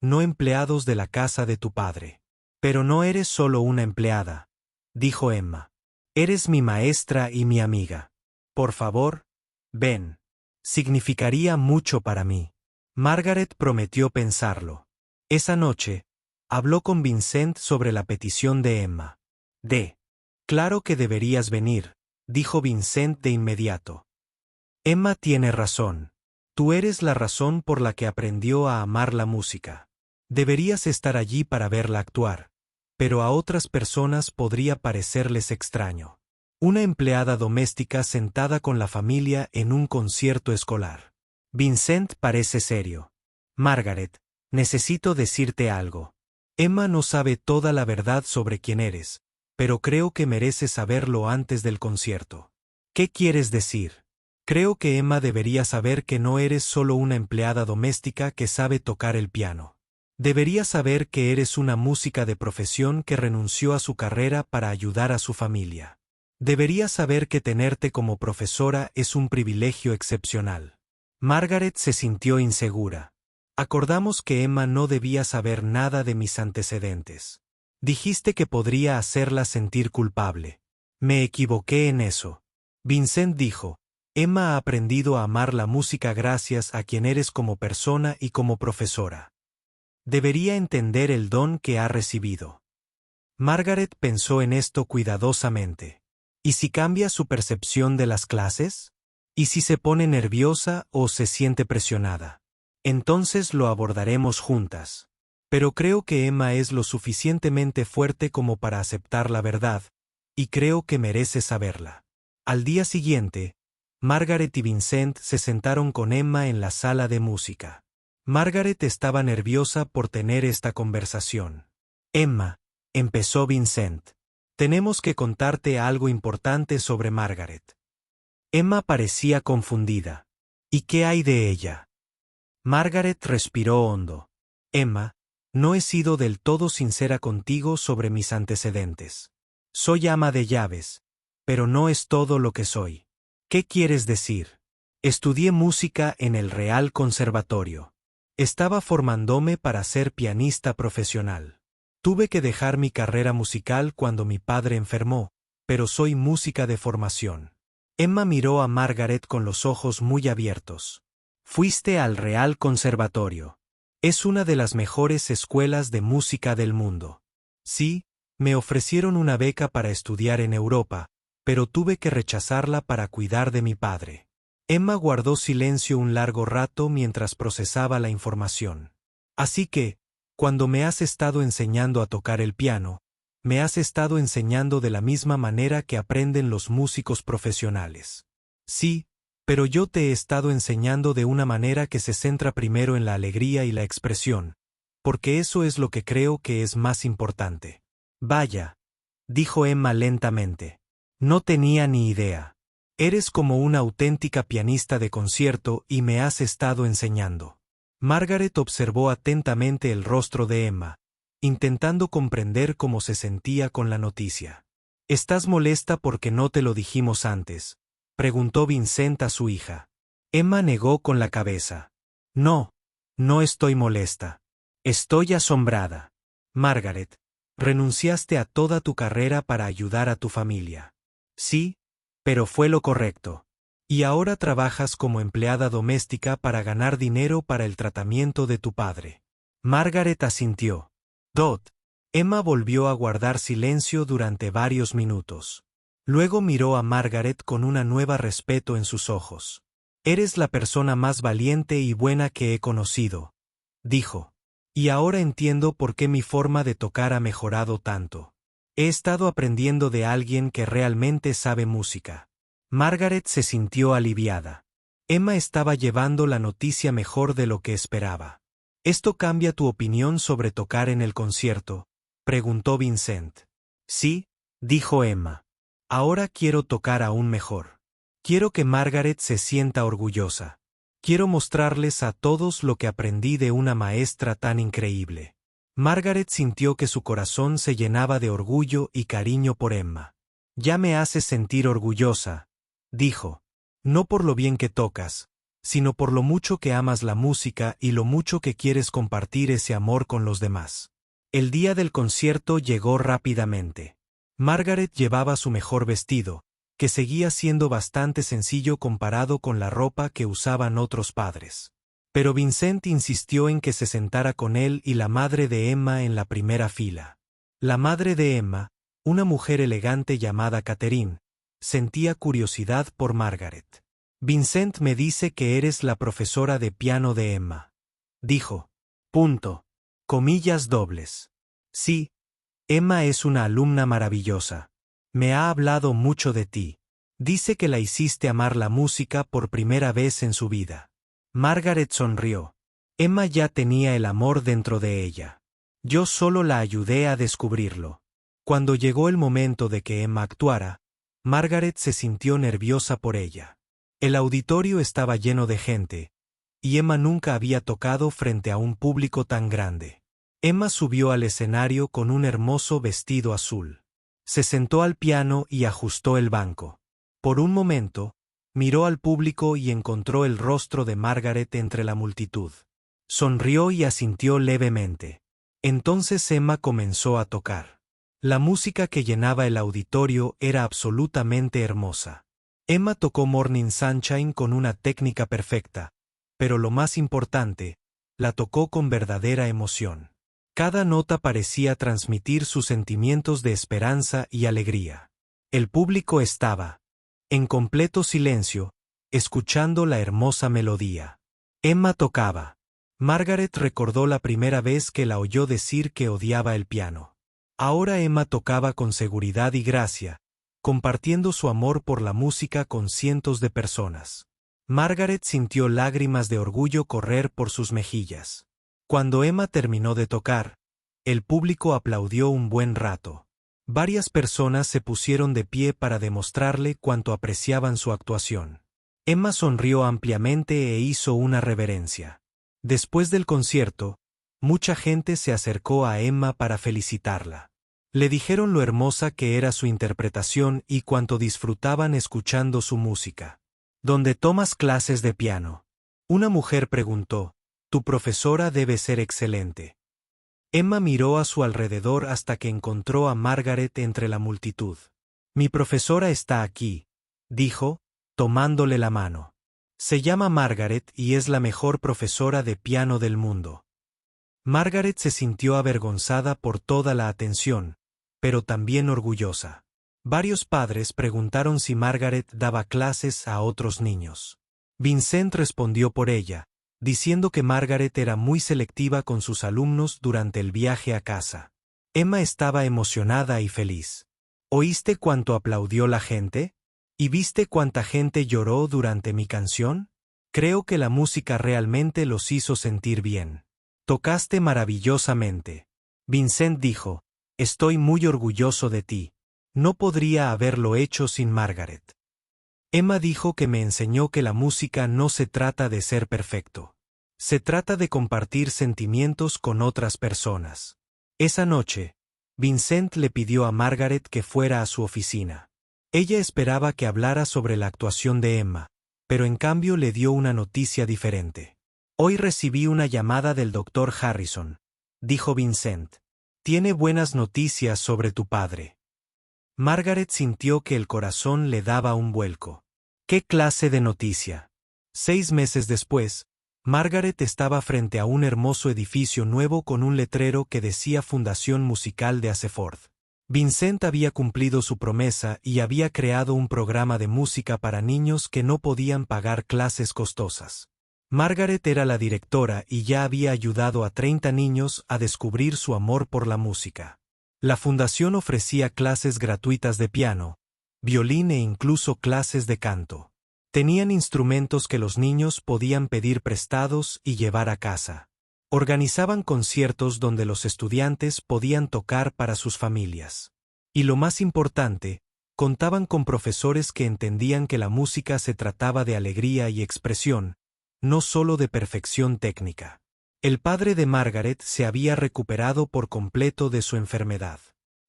S1: no empleados de la casa de tu padre. Pero no eres solo una empleada, dijo Emma. Eres mi maestra y mi amiga. Por favor, ven. Significaría mucho para mí. Margaret prometió pensarlo. Esa noche, habló con Vincent sobre la petición de Emma. Claro que deberías venir, dijo Vincent de inmediato. Emma tiene razón. Tú eres la razón por la que aprendió a amar la música. Deberías estar allí para verla actuar, pero a otras personas podría parecerles extraño. Una empleada doméstica sentada con la familia en un concierto escolar. Vincent parece serio. Margaret, necesito decirte algo. Emma no sabe toda la verdad sobre quién eres, pero creo que mereces saberlo antes del concierto. ¿Qué quieres decir? Creo que Emma debería saber que no eres solo una empleada doméstica que sabe tocar el piano. Debería saber que eres una música de profesión que renunció a su carrera para ayudar a su familia. Debería saber que tenerte como profesora es un privilegio excepcional. Margaret se sintió insegura. Acordamos que Emma no debía saber nada de mis antecedentes. Dijiste que podría hacerla sentir culpable. Me equivoqué en eso. Vincent dijo, Emma ha aprendido a amar la música gracias a quien eres como persona y como profesora. Debería entender el don que ha recibido. Margaret pensó en esto cuidadosamente. ¿Y si cambia su percepción de las clases? ¿Y si se pone nerviosa o se siente presionada? Entonces lo abordaremos juntas. Pero creo que Emma es lo suficientemente fuerte como para aceptar la verdad, y creo que merece saberla. Al día siguiente, Margaret y Vincent se sentaron con Emma en la sala de música. Margaret estaba nerviosa por tener esta conversación. Emma, empezó Vincent. Tenemos que contarte algo importante sobre Margaret. Emma parecía confundida. ¿Y qué hay de ella? Margaret respiró hondo. Emma, No he sido del todo sincera contigo sobre mis antecedentes. Soy ama de llaves, pero no es todo lo que soy. ¿Qué quieres decir? Estudié música en el Real Conservatorio. Estaba formándome para ser pianista profesional. Tuve que dejar mi carrera musical cuando mi padre enfermó, pero soy música de formación. Emma miró a Margaret con los ojos muy abiertos. Fuiste al Real Conservatorio. Es una de las mejores escuelas de música del mundo. Sí, me ofrecieron una beca para estudiar en Europa, pero tuve que rechazarla para cuidar de mi padre. Emma guardó silencio un largo rato mientras procesaba la información. Así que, cuando me has estado enseñando a tocar el piano, me has estado enseñando de la misma manera que aprenden los músicos profesionales. Sí, pero yo te he estado enseñando de una manera que se centra primero en la alegría y la expresión, porque eso es lo que creo que es más importante. Vaya, dijo Emma lentamente. No tenía ni idea. Eres como una auténtica pianista de concierto y me has estado enseñando. Margaret observó atentamente el rostro de Emma, intentando comprender cómo se sentía con la noticia. ¿Estás molesta porque no te lo dijimos antes?, preguntó Vincent a su hija. Emma negó con la cabeza. No, no estoy molesta. Estoy asombrada. Margaret, renunciaste a toda tu carrera para ayudar a tu familia. Sí, pero fue lo correcto. Y ahora trabajas como empleada doméstica para ganar dinero para el tratamiento de tu padre. Margaret asintió. Dot. Emma volvió a guardar silencio durante varios minutos. Luego miró a Margaret con una nueva respeto en sus ojos. Eres la persona más valiente y buena que he conocido, dijo. Y ahora entiendo por qué mi forma de tocar ha mejorado tanto. He estado aprendiendo de alguien que realmente sabe música. Margaret se sintió aliviada. Emma estaba llevando la noticia mejor de lo que esperaba. ¿Esto cambia tu opinión sobre tocar en el concierto?, preguntó Vincent. Sí, dijo Emma. Ahora quiero tocar aún mejor. Quiero que Margaret se sienta orgullosa. Quiero mostrarles a todos lo que aprendí de una maestra tan increíble. Margaret sintió que su corazón se llenaba de orgullo y cariño por Emma. Ya me haces sentir orgullosa, dijo. No por lo bien que tocas, sino por lo mucho que amas la música y lo mucho que quieres compartir ese amor con los demás. El día del concierto llegó rápidamente. Margaret llevaba su mejor vestido, que seguía siendo bastante sencillo comparado con la ropa que usaban otros padres. Pero Vincent insistió en que se sentara con él y la madre de Emma en la primera fila. La madre de Emma, una mujer elegante llamada Catherine, sentía curiosidad por Margaret. Vincent me dice que eres la profesora de piano de Emma, dijo. Punto. Comillas dobles. Sí. Emma es una alumna maravillosa. Me ha hablado mucho de ti. Dice que la hiciste amar la música por primera vez en su vida. Margaret sonrió. Emma ya tenía el amor dentro de ella. Yo solo la ayudé a descubrirlo. Cuando llegó el momento de que Emma actuara, Margaret se sintió nerviosa por ella. El auditorio estaba lleno de gente, y Emma nunca había tocado frente a un público tan grande. Emma subió al escenario con un hermoso vestido azul. Se sentó al piano y ajustó el banco. Por un momento, miró al público y encontró el rostro de Margaret entre la multitud. Sonrió y asintió levemente. Entonces Emma comenzó a tocar. La música que llenaba el auditorio era absolutamente hermosa. Emma tocó Morning Sunshine con una técnica perfecta, pero lo más importante, la tocó con verdadera emoción. Cada nota parecía transmitir sus sentimientos de esperanza y alegría. El público estaba en completo silencio, escuchando la hermosa melodía. Emma tocaba. Margaret recordó la primera vez que la oyó decir que odiaba el piano. Ahora Emma tocaba con seguridad y gracia, compartiendo su amor por la música con cientos de personas. Margaret sintió lágrimas de orgullo correr por sus mejillas. Cuando Emma terminó de tocar, el público aplaudió un buen rato. Varias personas se pusieron de pie para demostrarle cuánto apreciaban su actuación. Emma sonrió ampliamente e hizo una reverencia. Después del concierto, Mucha gente se acercó a Emma para felicitarla. Le dijeron lo hermosa que era su interpretación y cuánto disfrutaban escuchando su música. ¿Dónde tomas clases de piano? Una mujer preguntó. Tu profesora debe ser excelente. Emma miró a su alrededor hasta que encontró a Margaret entre la multitud. Mi profesora está aquí, dijo, tomándole la mano. Se llama Margaret y es la mejor profesora de piano del mundo. Margaret se sintió avergonzada por toda la atención, pero también orgullosa. Varios padres preguntaron si Margaret daba clases a otros niños. Vincent respondió por ella, diciendo que Margaret era muy selectiva con sus alumnos durante el viaje a casa. Emma estaba emocionada y feliz. ¿Oíste cuánto aplaudió la gente? ¿Y viste cuánta gente lloró durante mi canción? Creo que la música realmente los hizo sentir bien. Tocaste maravillosamente. Vincent dijo, estoy muy orgulloso de ti. No podría haberlo hecho sin Margaret. Emma dijo que me enseñó que la música no se trata de ser perfecto. Se trata de compartir sentimientos con otras personas. Esa noche, Vincent le pidió a Margaret que fuera a su oficina. Ella esperaba que hablara sobre la actuación de Emma, pero en cambio le dio una noticia diferente. Hoy recibí una llamada del Dr. Harrison, dijo Vincent. Tiene buenas noticias sobre tu padre. Margaret sintió que el corazón le daba un vuelco. ¿Qué clase de noticia? 6 meses después, Margaret estaba frente a un hermoso edificio nuevo con un letrero que decía Fundación Musical de Aseford. Vincent había cumplido su promesa y había creado un programa de música para niños que no podían pagar clases costosas. Margaret era la directora y ya había ayudado a 30 niños a descubrir su amor por la música. La fundación ofrecía clases gratuitas de piano, violín e incluso clases de canto. Tenían instrumentos que los niños podían pedir prestados y llevar a casa. Organizaban conciertos donde los estudiantes podían tocar para sus familias. Y lo más importante, contaban con profesores que entendían que la música se trataba de alegría y expresión, no solo de perfección técnica. El padre de Margaret se había recuperado por completo de su enfermedad.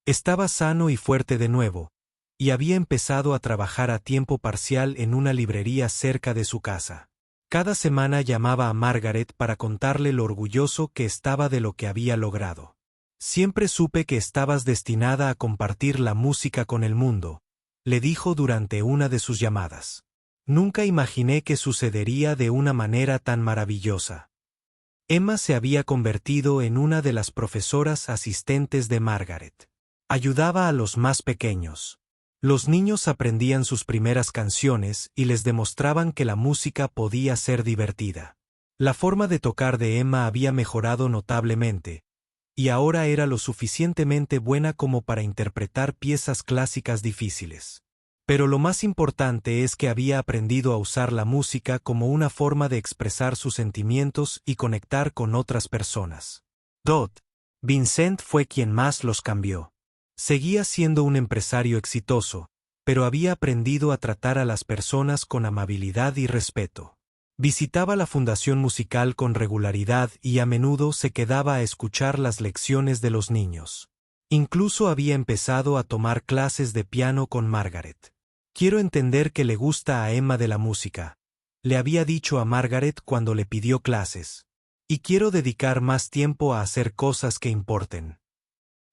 S1: Estaba sano y fuerte de nuevo, y había empezado a trabajar a tiempo parcial en una librería cerca de su casa. Cada semana llamaba a Margaret para contarle lo orgulloso que estaba de lo que había logrado. Siempre supe que estabas destinada a compartir la música con el mundo, le dijo durante una de sus llamadas. Nunca imaginé que sucedería de una manera tan maravillosa. Emma se había convertido en una de las profesoras asistentes de Margaret. Ayudaba a los más pequeños. Los niños aprendían sus primeras canciones y les demostraban que la música podía ser divertida. La forma de tocar de Emma había mejorado notablemente, y ahora era lo suficientemente buena como para interpretar piezas clásicas difíciles. Pero lo más importante es que había aprendido a usar la música como una forma de expresar sus sentimientos y conectar con otras personas. Vincent fue quien más los cambió. Seguía siendo un empresario exitoso, pero había aprendido a tratar a las personas con amabilidad y respeto. Visitaba la fundación musical con regularidad y a menudo se quedaba a escuchar las lecciones de los niños. Incluso había empezado a tomar clases de piano con Margaret. Quiero entender que le gusta a Emma de la música, le había dicho a Margaret cuando le pidió clases. Y quiero dedicar más tiempo a hacer cosas que importen.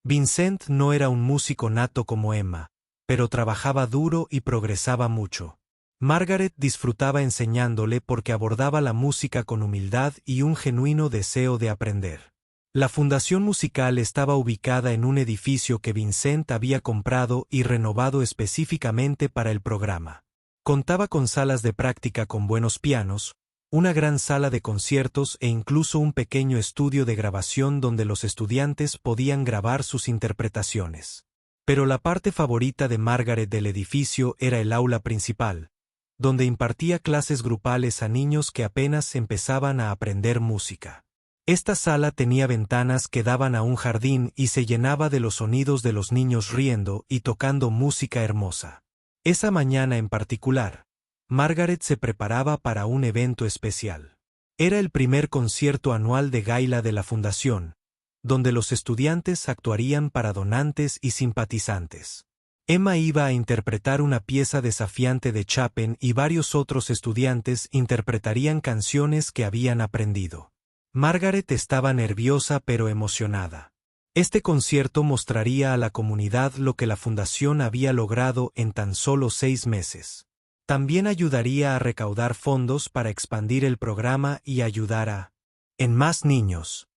S1: Vincent no era un músico nato como Emma, pero trabajaba duro y progresaba mucho. Margaret disfrutaba enseñándole porque abordaba la música con humildad y un genuino deseo de aprender. La fundación musical estaba ubicada en un edificio que Vincent había comprado y renovado específicamente para el programa. Contaba con salas de práctica con buenos pianos, una gran sala de conciertos e incluso un pequeño estudio de grabación donde los estudiantes podían grabar sus interpretaciones. Pero la parte favorita de Margaret del edificio era el aula principal, donde impartía clases grupales a niños que apenas empezaban a aprender música. Esta sala tenía ventanas que daban a un jardín y se llenaba de los sonidos de los niños riendo y tocando música hermosa. Esa mañana en particular, Margaret se preparaba para un evento especial. Era el primer concierto anual de gaila de la Fundación, donde los estudiantes actuarían para donantes y simpatizantes. Emma iba a interpretar una pieza desafiante de Chopin y varios otros estudiantes interpretarían canciones que habían aprendido. Margaret estaba nerviosa pero emocionada. Este concierto mostraría a la comunidad lo que la Fundación había logrado en tan solo 6 meses. También ayudaría a recaudar fondos para expandir el programa y ayudar en más niños.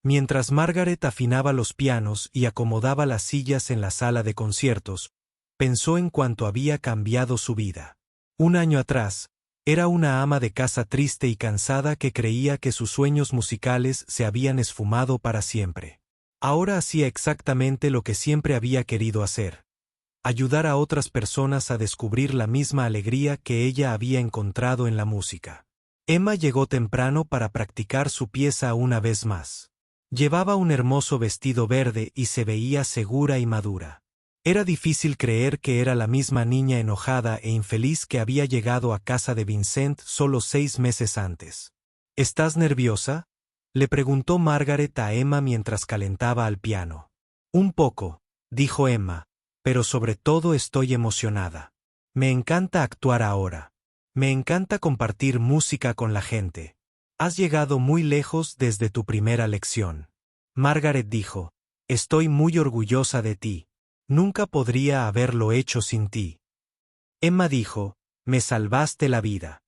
S1: Mientras Margaret afinaba los pianos y acomodaba las sillas en la sala de conciertos, pensó en cuánto había cambiado su vida. Un año atrás, era una ama de casa triste y cansada que creía que sus sueños musicales se habían esfumado para siempre. Ahora hacía exactamente lo que siempre había querido hacer: ayudar a otras personas a descubrir la misma alegría que ella había encontrado en la música. Emma llegó temprano para practicar su pieza una vez más. Llevaba un hermoso vestido verde y se veía segura y madura. Era difícil creer que era la misma niña enojada e infeliz que había llegado a casa de Vincent solo 6 meses antes. ¿Estás nerviosa?, le preguntó Margaret a Emma mientras calentaba al piano. Un poco, dijo Emma, pero sobre todo estoy emocionada. Me encanta actuar ahora. Me encanta compartir música con la gente. Has llegado muy lejos desde tu primera lección. Margaret dijo: estoy muy orgullosa de ti. Nunca podría haberlo hecho sin ti. Emma dijo: me salvaste la vida.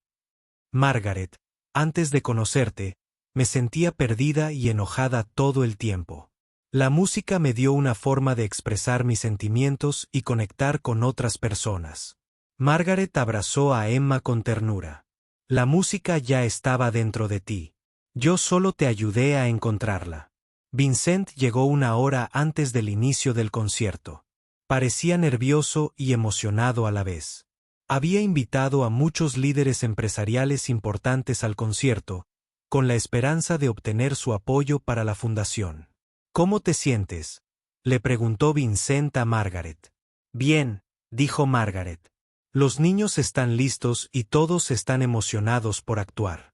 S1: Margaret, antes de conocerte, me sentía perdida y enojada todo el tiempo. La música me dio una forma de expresar mis sentimientos y conectar con otras personas. Margaret abrazó a Emma con ternura. La música ya estaba dentro de ti. Yo solo te ayudé a encontrarla. Vincent llegó una hora antes del inicio del concierto. Parecía nervioso y emocionado a la vez. Había invitado a muchos líderes empresariales importantes al concierto, con la esperanza de obtener su apoyo para la fundación. ¿Cómo te sientes?, le preguntó Vincent a Margaret. Bien, dijo Margaret. Los niños están listos y todos están emocionados por actuar.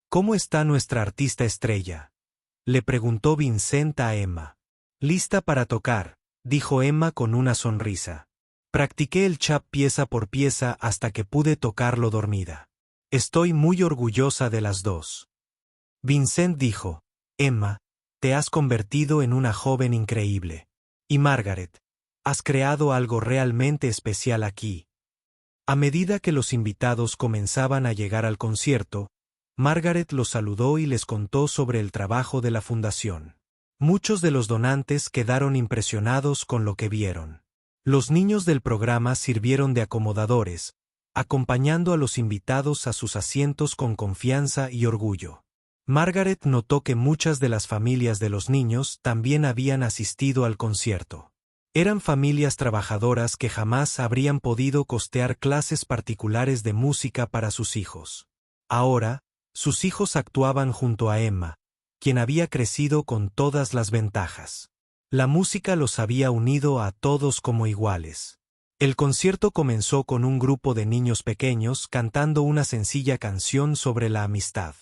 S1: ¿Cómo está nuestra artista estrella?, le preguntó Vincent a Emma. Lista para tocar, dijo Emma con una sonrisa. Practiqué el chap pieza por pieza hasta que pude tocarlo dormida. Estoy muy orgullosa de las dos. Vincent dijo: Emma, te has convertido en una joven increíble. Y Margaret, has creado algo realmente especial aquí. A medida que los invitados comenzaban a llegar al concierto, Margaret los saludó y les contó sobre el trabajo de la fundación. Muchos de los donantes quedaron impresionados con lo que vieron. Los niños del programa sirvieron de acomodadores, acompañando a los invitados a sus asientos con confianza y orgullo. Margaret notó que muchas de las familias de los niños también habían asistido al concierto. Eran familias trabajadoras que jamás habrían podido costear clases particulares de música para sus hijos. Ahora, sus hijos actuaban junto a Emma, quien había crecido con todas las ventajas. La música los había unido a todos como iguales. El concierto comenzó con un grupo de niños pequeños cantando una sencilla canción sobre la amistad.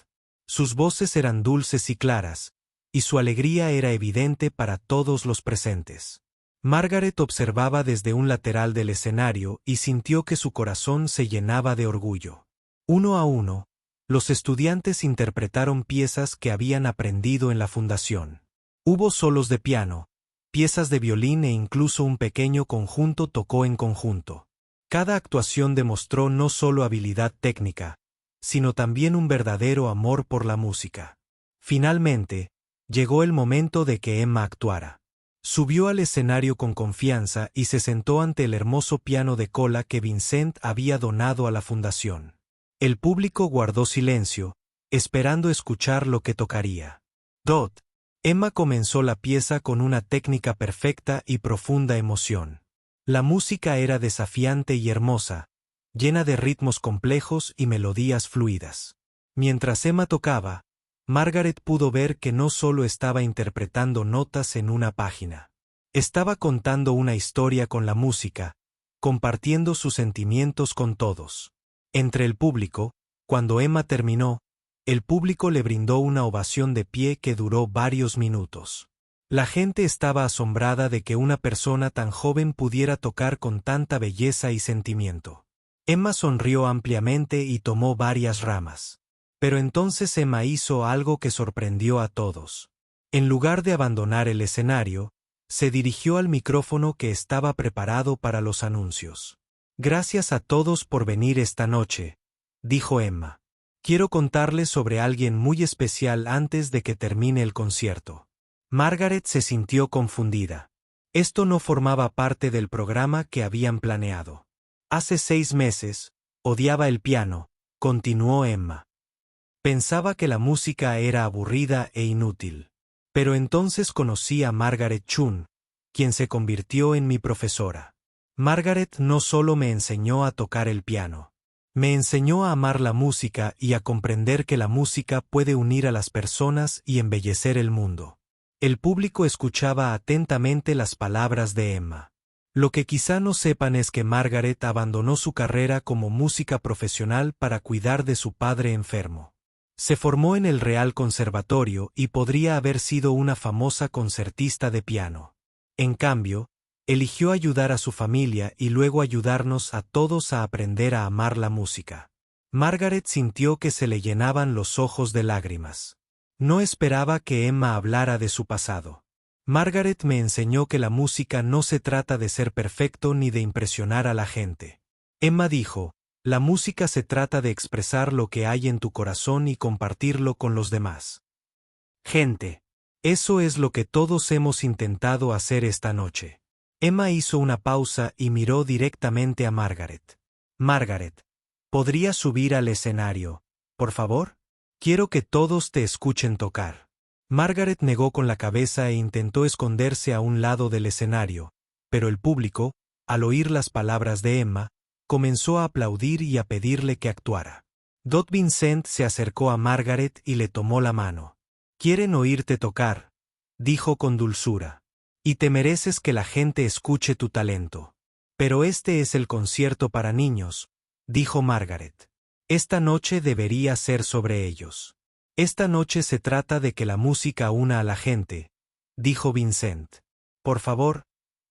S1: Sus voces eran dulces y claras, y su alegría era evidente para todos los presentes. Margaret observaba desde un lateral del escenario y sintió que su corazón se llenaba de orgullo. Uno a uno, los estudiantes interpretaron piezas que habían aprendido en la fundación. Hubo solos de piano, piezas de violín e incluso un pequeño conjunto tocó en conjunto. Cada actuación demostró no solo habilidad técnica, sino también un verdadero amor por la música. Finalmente, llegó el momento de que Emma actuara. Subió al escenario con confianza y se sentó ante el hermoso piano de cola que Vincent había donado a la fundación. El público guardó silencio, esperando escuchar lo que tocaría. Emma comenzó la pieza con una técnica perfecta y profunda emoción. La música era desafiante y hermosa, llena de ritmos complejos y melodías fluidas. Mientras Emma tocaba, Margaret pudo ver que no solo estaba interpretando notas en una página. Estaba contando una historia con la música, compartiendo sus sentimientos con todos. Entre el público, cuando Emma terminó, El público le brindó una ovación de pie que duró varios minutos. La gente estaba asombrada de que una persona tan joven pudiera tocar con tanta belleza y sentimiento. Emma sonrió ampliamente y tomó varias ramas. Pero entonces Emma hizo algo que sorprendió a todos. En lugar de abandonar el escenario, se dirigió al micrófono que estaba preparado para los anuncios. Gracias a todos por venir esta noche, dijo Emma. Quiero contarles sobre alguien muy especial antes de que termine el concierto. Margaret se sintió confundida. Esto no formaba parte del programa que habían planeado. Hace 6 meses, odiaba el piano, continuó Emma. Pensaba que la música era aburrida e inútil. Pero entonces conocí a Margaret Chun, quien se convirtió en mi profesora. Margaret no solo me enseñó a tocar el piano. Me enseñó a amar la música y a comprender que la música puede unir a las personas y embellecer el mundo. El público escuchaba atentamente las palabras de Emma. Lo que quizá no sepan es que Margaret abandonó su carrera como música profesional para cuidar de su padre enfermo. Se formó en el Real Conservatorio y podría haber sido una famosa concertista de piano. En cambio, eligió ayudar a su familia y luego ayudarnos a todos a aprender a amar la música. Margaret sintió que se le llenaban los ojos de lágrimas. No esperaba que Emma hablara de su pasado. Margaret me enseñó que la música no se trata de ser perfecto ni de impresionar a la gente. Emma dijo, la música se trata de expresar lo que hay en tu corazón y compartirlo con los demás. Gente. Eso es lo que todos hemos intentado hacer esta noche. Emma hizo una pausa y miró directamente a Margaret. Margaret, ¿podrías subir al escenario, por favor? Quiero que todos te escuchen tocar. Margaret negó con la cabeza e intentó esconderse a un lado del escenario, pero el público, al oír las palabras de Emma, comenzó a aplaudir y a pedirle que actuara. Dot Vincent se acercó a Margaret y le tomó la mano. «Quieren oírte tocar», dijo con dulzura. «Y te mereces que la gente escuche tu talento. Pero este es el concierto para niños», dijo Margaret. «Esta noche debería ser sobre ellos. Esta noche se trata de que la música una a la gente», dijo Vincent. «Por favor,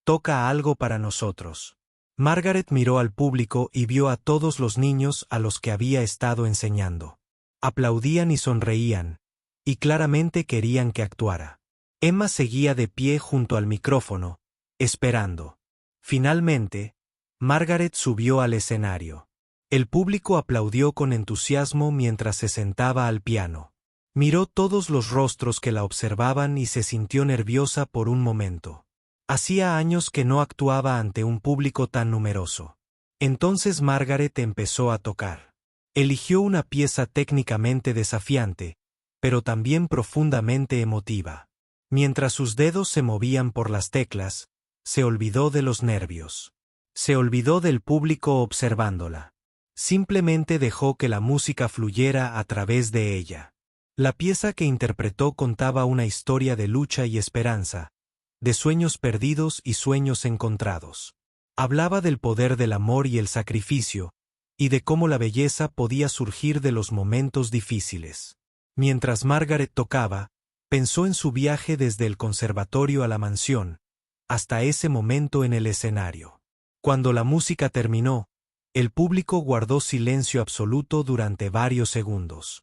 S1: toca algo para nosotros». Margaret miró al público y vio a todos los niños a los que había estado enseñando. Aplaudían y sonreían, y claramente querían que actuara. Emma seguía de pie junto al micrófono, esperando. Finalmente, Margaret subió al escenario. El público aplaudió con entusiasmo mientras se sentaba al piano. Miró todos los rostros que la observaban y se sintió nerviosa por un momento. Hacía años que no actuaba ante un público tan numeroso. Entonces Margaret empezó a tocar. Eligió una pieza técnicamente desafiante, pero también profundamente emotiva. Mientras sus dedos se movían por las teclas, se olvidó de los nervios. Se olvidó del público observándola. Simplemente dejó que la música fluyera a través de ella. La pieza que interpretó contaba una historia de lucha y esperanza, de sueños perdidos y sueños encontrados. Hablaba del poder del amor y el sacrificio, y de cómo la belleza podía surgir de los momentos difíciles. Mientras Margaret tocaba, pensó en su viaje desde el conservatorio a la mansión, hasta ese momento en el escenario. Cuando la música terminó, el público guardó silencio absoluto durante varios segundos.